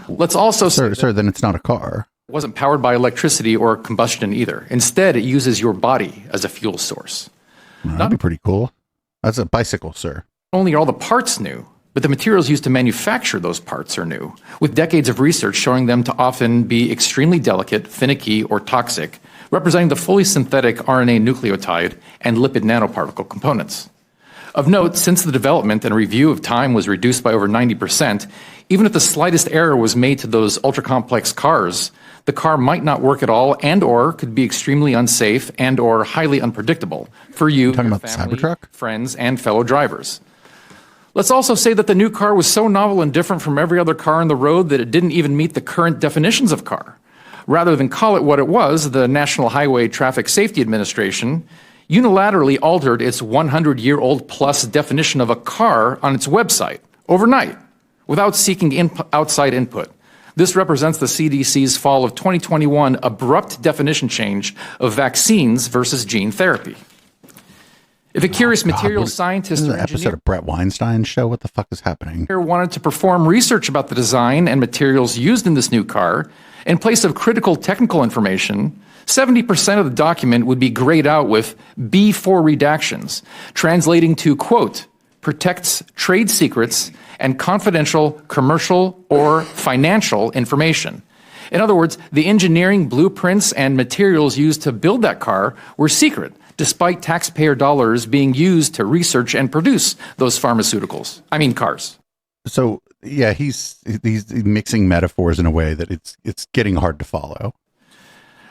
Let's also say Sir, then it's not a car. It wasn't powered by electricity or combustion either. Instead, it uses your body as a fuel source. That'd be pretty cool. That's a bicycle, sir. Not only are all the parts new, but the materials used to manufacture those parts are new, with decades of research showing them to often be extremely delicate, finicky, or toxic, representing the fully synthetic RNA nucleotide and lipid nanoparticle components. Of note, since the development and review of time was reduced by over 90%, even if the slightest error was made to those ultra-complex cars, the car might not work at all and or could be extremely unsafe and or highly unpredictable for you, your family, friends, and fellow drivers. Let's also say that the new car was so novel and different from every other car on the road that it didn't even meet the current definitions of car. Rather than call it what it was, the National Highway Traffic Safety Administration unilaterally altered its 100-year-old plus definition of a car on its website overnight without seeking outside input. This represents the CDC's fall of 2021 abrupt definition change of vaccines versus gene therapy. If a curious materials scientist or an episode of Brett Weinstein's show, what the fuck is happening? Wanted to perform research about the design and materials used in this new car, in place of critical technical information, 70% of the document would be grayed out with B4 redactions, translating to, quote, protects trade secrets and confidential commercial or financial information. In other words, the engineering blueprints and materials used to build that car were secret, despite taxpayer dollars being used to research and produce those pharmaceuticals. I mean, cars. So, yeah, he's mixing metaphors in a way that it's getting hard to follow.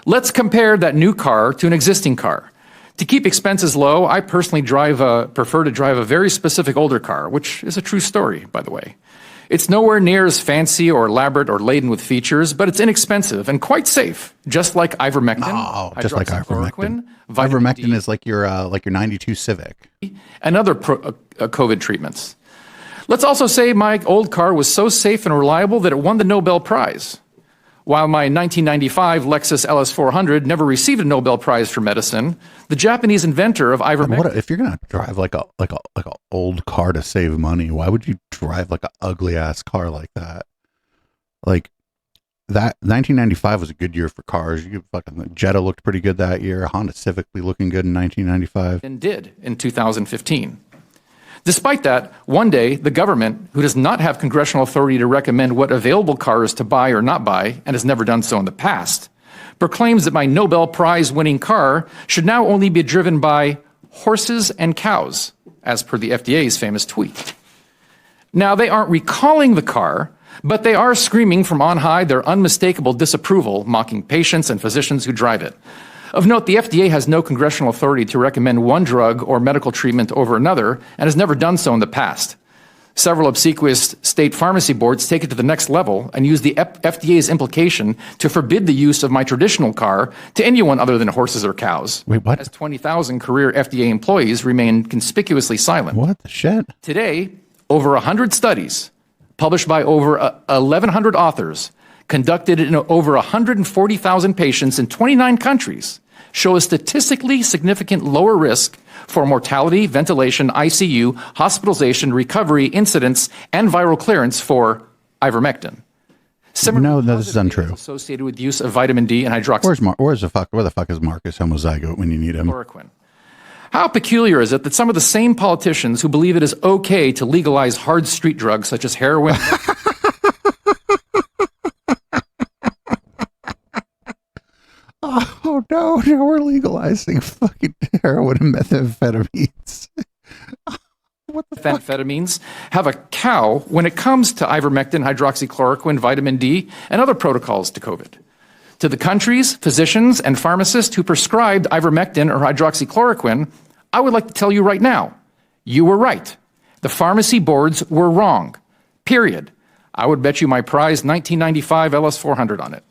Let's compare that new car to an existing car. To keep expenses low, I personally prefer to drive a very specific older car, which is a true story, by the way. It's nowhere near as fancy or elaborate or laden with features, but it's inexpensive and quite safe, just like ivermectin. Oh, just like ivermectin. Ivermectin is like your 92 Civic. And other COVID treatments. Let's also say my old car was so safe and reliable that it won the Nobel Prize. While my 1995 Lexus LS400 never received a Nobel Prize for medicine, the Japanese inventor of ivermectin. If you're gonna drive like a old car to save money, why would you drive like an ugly ass car like that? Like that 1995 was a good year for cars. You fucking Jetta looked pretty good that year. Honda Civic be looking good in 1995. And did in 2015. Despite that, one day, the government, who does not have congressional authority to recommend what available cars to buy or not buy, and has never done so in the past, proclaims that my Nobel Prize-winning car should now only be driven by horses and cows, as per the FDA's famous tweet. Now, they aren't recalling the car, but they are screaming from on high their unmistakable disapproval, mocking patients and physicians who drive it. Of note, the FDA has no congressional authority to recommend one drug or medical treatment over another and has never done so in the past. Several obsequious state pharmacy boards take it to the next level and use the FDA's implication to forbid the use of my traditional car to anyone other than horses or cows. Wait, what? As 20,000 career FDA employees remain conspicuously silent. What the shit? Today, over 100 studies published by over 1,100 authors conducted in over 140,000 patients in 29 countries show a statistically significant lower risk for mortality, ventilation, ICU, hospitalization, recovery, incidence, and viral clearance for ivermectin. No, this is untrue. Associated with use of vitamin D and hydroxy. Where the fuck is Marcus homozygote when you need him? Chloroquine. How peculiar is it that some of the same politicians who believe it is okay to legalize hard street drugs such as heroin Oh no, now we're legalizing fucking heroin and methamphetamines. methamphetamines have a cow when it comes to ivermectin, hydroxychloroquine, vitamin D, and other protocols to COVID. To the countries, physicians, and pharmacists who prescribed ivermectin or hydroxychloroquine, I would like to tell you right now, you were right. The pharmacy boards were wrong. Period. I would bet you my prized 1995 LS400 on it.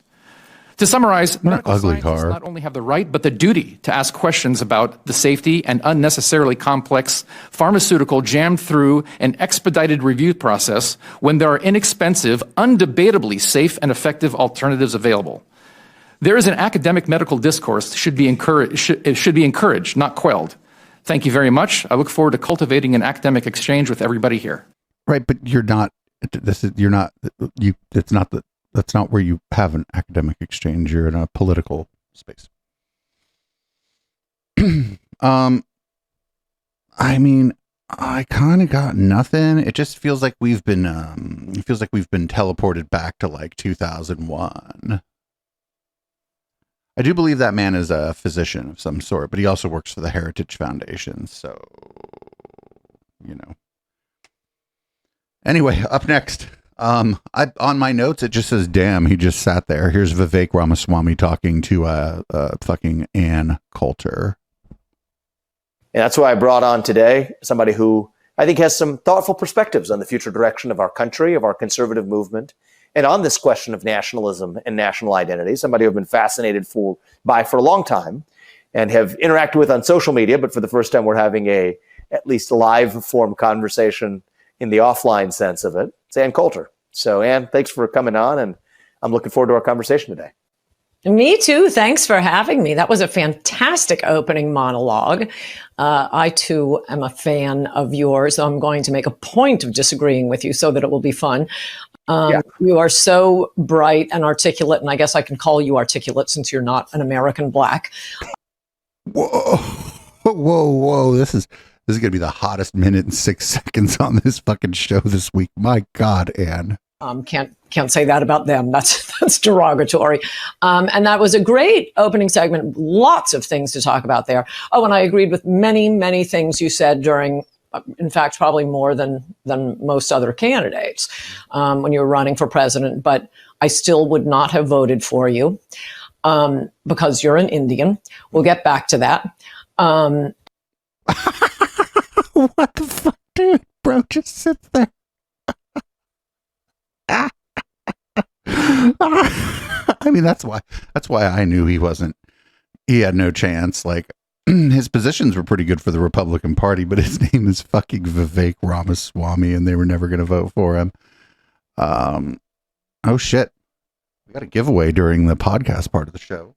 To summarize, medical scientists not only have the right, but the duty to ask questions about the safety and unnecessarily complex pharmaceutical jammed through an expedited review process when there are inexpensive, undebatably safe and effective alternatives available. There is an academic medical discourse should be encouraged, not quelled. Thank you very much. I look forward to cultivating an academic exchange with everybody here. Right, but you're not. That's not where you have an academic exchange. You're in a political space. I mean, I kind of got nothing. It just feels like we've been teleported back to like 2001. I do believe that man is a physician of some sort, but he also works for the Heritage Foundation. So, you know. Anyway, up next. On my notes, it just says, damn, he just sat there. Here's Vivek Ramaswamy talking to fucking Ann Coulter. And that's why I brought on today somebody who I think has some thoughtful perspectives on the future direction of our country, of our conservative movement, and on this question of nationalism and national identity, somebody I've been fascinated by for a long time and have interacted with on social media, but for the first time we're having at least a live form conversation in the offline sense of it. It's Ann Coulter. So Ann, thanks for coming on, and I'm looking forward to our conversation today. Me too. Thanks for having me. That was a fantastic opening monologue. I too am a fan of yours. So I'm going to make a point of disagreeing with you so that it will be fun. You are so bright and articulate, and I guess I can call you articulate since you're not an American black. Whoa. This is going to be the hottest minute and 6 seconds on this fucking show this week. My God, Ann. Can't say that about them. That's derogatory. And that was a great opening segment. Lots of things to talk about there. Oh, and I agreed with many, many things you said during, in fact, probably more than most other candidates when you were running for president. But I still would not have voted for you because you're an Indian. We'll get back to that. What the fuck, dude? Bro just sits there. I mean, that's why I knew he had no chance. Like, his positions were pretty good for the Republican Party, but his name is fucking Vivek Ramaswamy, and they were never going to vote for him. Oh shit. We got a giveaway during the podcast part of the show.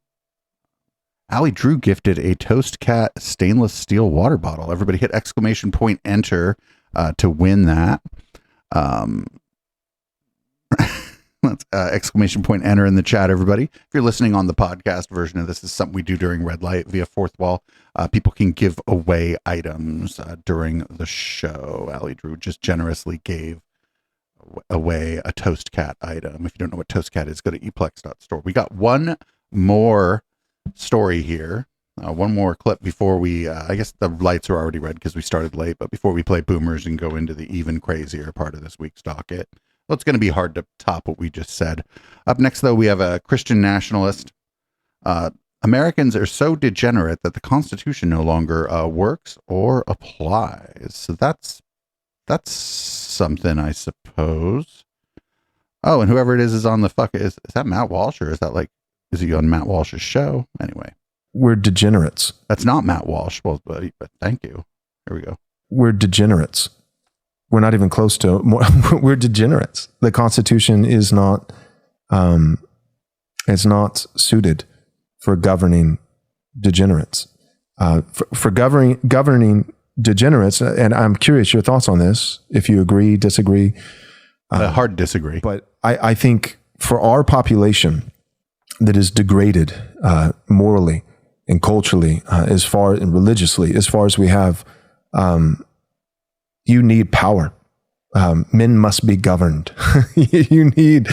Allie Drew gifted a Toast Cat stainless steel water bottle. Everybody hit ! Enter to win that. Let's ! Enter in the chat, everybody. If you're listening on the podcast version of this is something we do during Red Light via Fourth Wall. People can give away items during the show. Allie Drew just generously gave away a Toast Cat item. If you don't know what Toast Cat is, go to eplex.store. We got one more story here, one more clip before we I guess the lights are already red because we started late, but before we play boomers and go into the even crazier part of this week's docket. Well, it's going to be hard to top what we just said. Up next, though, we have a Christian nationalist. Americans are so degenerate that the Constitution no longer works or applies. So that's that's something, I suppose. Oh, and whoever it is on the is that Matt Walsh, or is he on Matt Walsh's show? Anyway. We're degenerates. That's not Matt Walsh. Well, but thank you. Here we go. We're degenerates. We're not even close to we're degenerates. The Constitution is not it's not suited for governing degenerates. For governing degenerates, and I'm curious your thoughts on this, if you agree, disagree. Hard to disagree. But I think for our population that is degraded morally and culturally, and religiously, as far as we have, you need power. Men must be governed. you need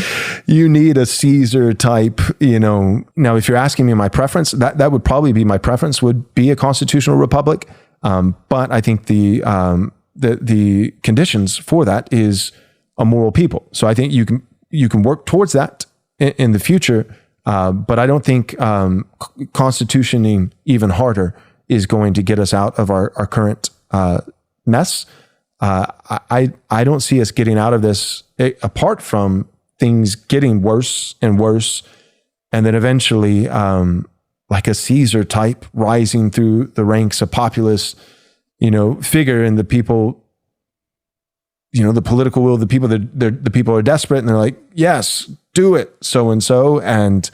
a Caesar type, Now, if you're asking me my preference, that would probably be my preference, would be a constitutional republic. But I think the conditions for that is a moral people. So I think you can work towards that in the future. But I don't think constitutioning even harder is going to get us out of our current mess. I don't see us getting out of this apart from things getting worse and worse, and then eventually, like a Caesar type rising through the ranks, a populist, figure, and the people, the political will, the people are desperate, and they're like, yes, do it, so and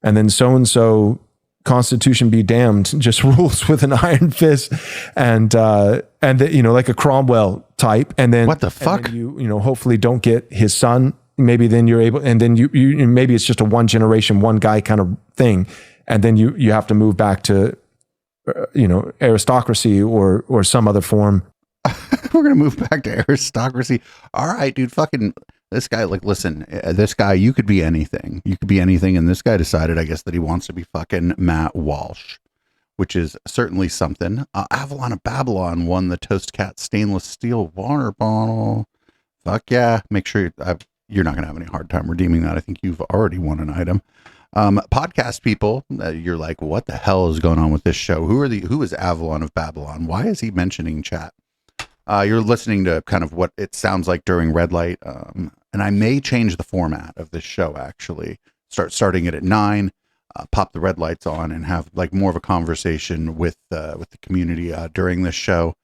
then so and so. Constitution be damned, just rules with an iron fist, and like a Cromwell type, and then what the fuck? You hopefully don't get his son. Maybe then you're able, and then you maybe it's just a one generation, one guy kind of thing, and then you have to move back to aristocracy or some other form. We're gonna move back to aristocracy. All right, dude. Fucking this guy. Listen, this guy. You could be anything. You could be anything. And this guy decided, I guess, that he wants to be fucking Matt Walsh, which is certainly something. Avalon of Babylon won the Toast Cat stainless steel water bottle. Fuck yeah! Make sure you're not gonna have any hard time redeeming that. I think you've already won an item. Podcast people, you're like, what the hell is going on with this show? Who is Avalon of Babylon? Why is he mentioning chat? You're listening to kind of what it sounds like during red light. And I may change the format of this show, actually. Starting it at 9, pop the red lights on and have like more of a conversation with the community during this show.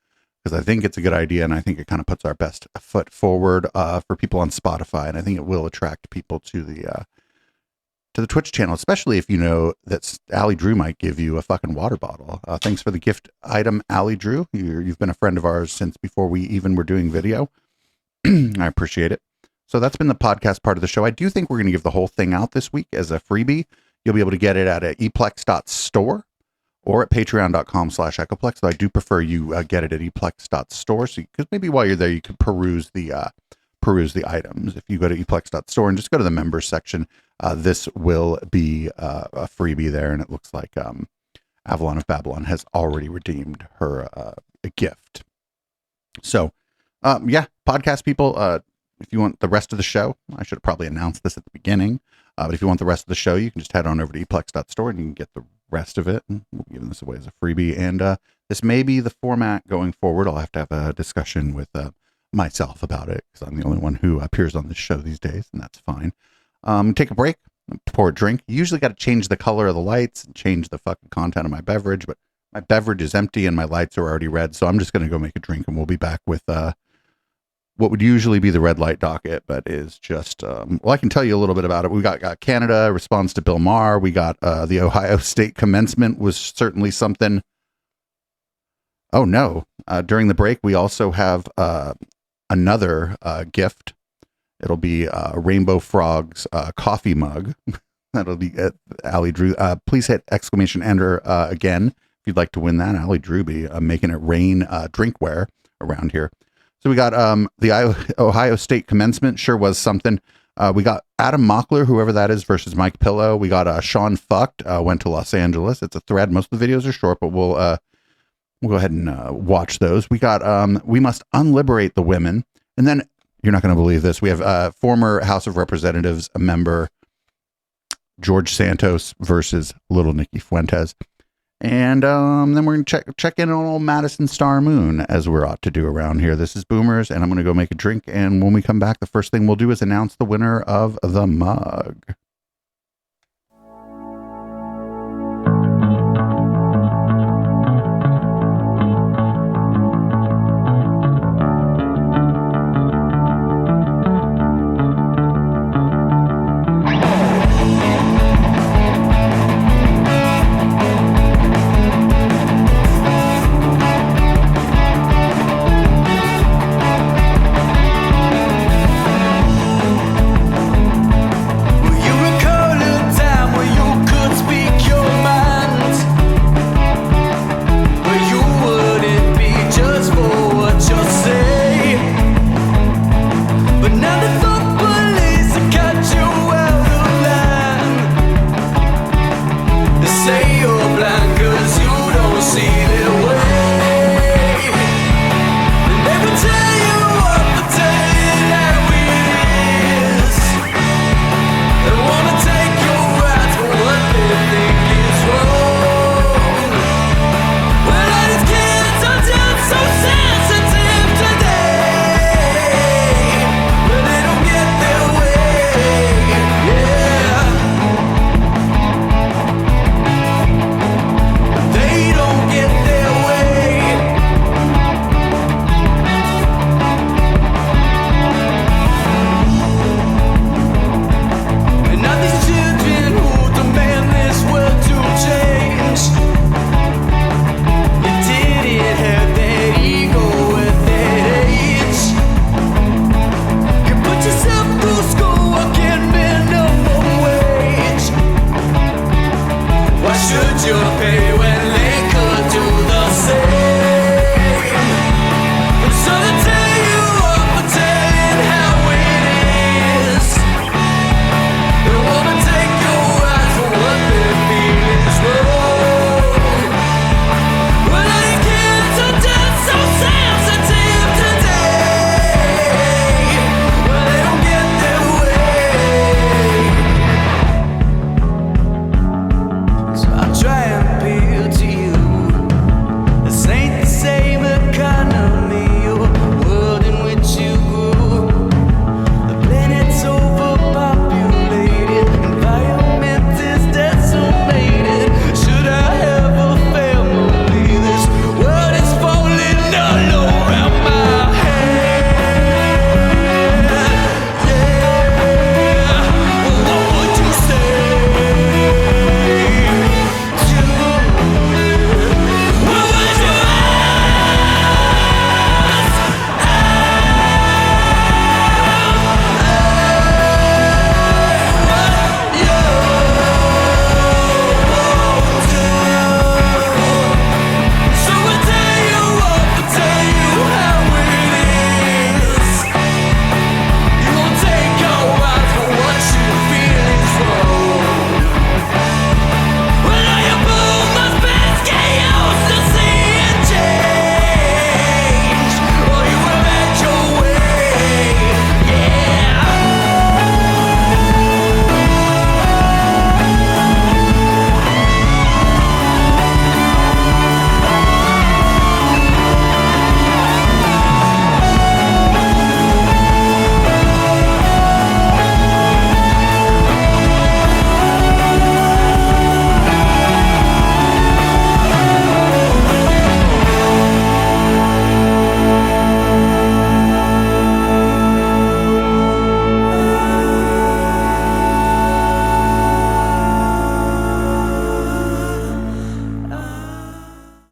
Because I think it's a good idea, and I think it kind of puts our best foot forward for people on Spotify. And I think it will attract people to the Twitch channel, especially if you know that Allie Drew might give you a fucking water bottle. Thanks for the gift item, Allie Drew. You've been a friend of ours since before we even were doing video. I appreciate it. So that's been the podcast part of the show. I do think we're going to give the whole thing out this week as a freebie. You'll be able to get it at eplex.store or at patreon.com/echoplex. So I do prefer you get it at eplex.store. So because maybe while you're there, you could peruse the items. If you go to eplex.store and just go to the members section, this will be a freebie there, and it looks like Avalon of Babylon has already redeemed her a gift. So, podcast people, if you want the rest of the show, I should have probably announced this at the beginning, but if you want the rest of the show, you can just head on over to eplex.store and you can get the rest of it. And we'll give this away as a freebie, and this may be the format going forward. I'll have to have a discussion with myself about it, because I'm the only one who appears on this show these days, and that's fine. Take a break, pour a drink. You usually got to change the color of the lights and change the fucking content of my beverage, but my beverage is empty and my lights are already red, so I'm just going to go make a drink, and we'll be back with what would usually be the red light docket, but is just, I can tell you a little bit about it. We got Canada response to Bill Maher. We got the Ohio State commencement was certainly something. Oh no. During the break, we also have another gift. It'll be a Rainbow Frogs coffee mug. That'll be Allie Drew. Please hit ! Enter again if you'd like to win that. Allie Drew be making it rain drinkware around here. So we got the Ohio State commencement. Sure was something. We got Adam Mockler, whoever that is, versus Mike Pillow. We got Sean Fucked, went to Los Angeles. It's a thread. Most of the videos are short, but we'll go ahead and watch those. We got We Must Unliberate the Women. And then, you're not going to believe this, we have former House of Representatives member George Santos versus Little Nikki Fuentes. And then we're going to check in on old Madison Star Moon, as we're ought to do around here. This is Boomers, and I'm going to go make a drink. And when we come back, the first thing we'll do is announce the winner of the mug.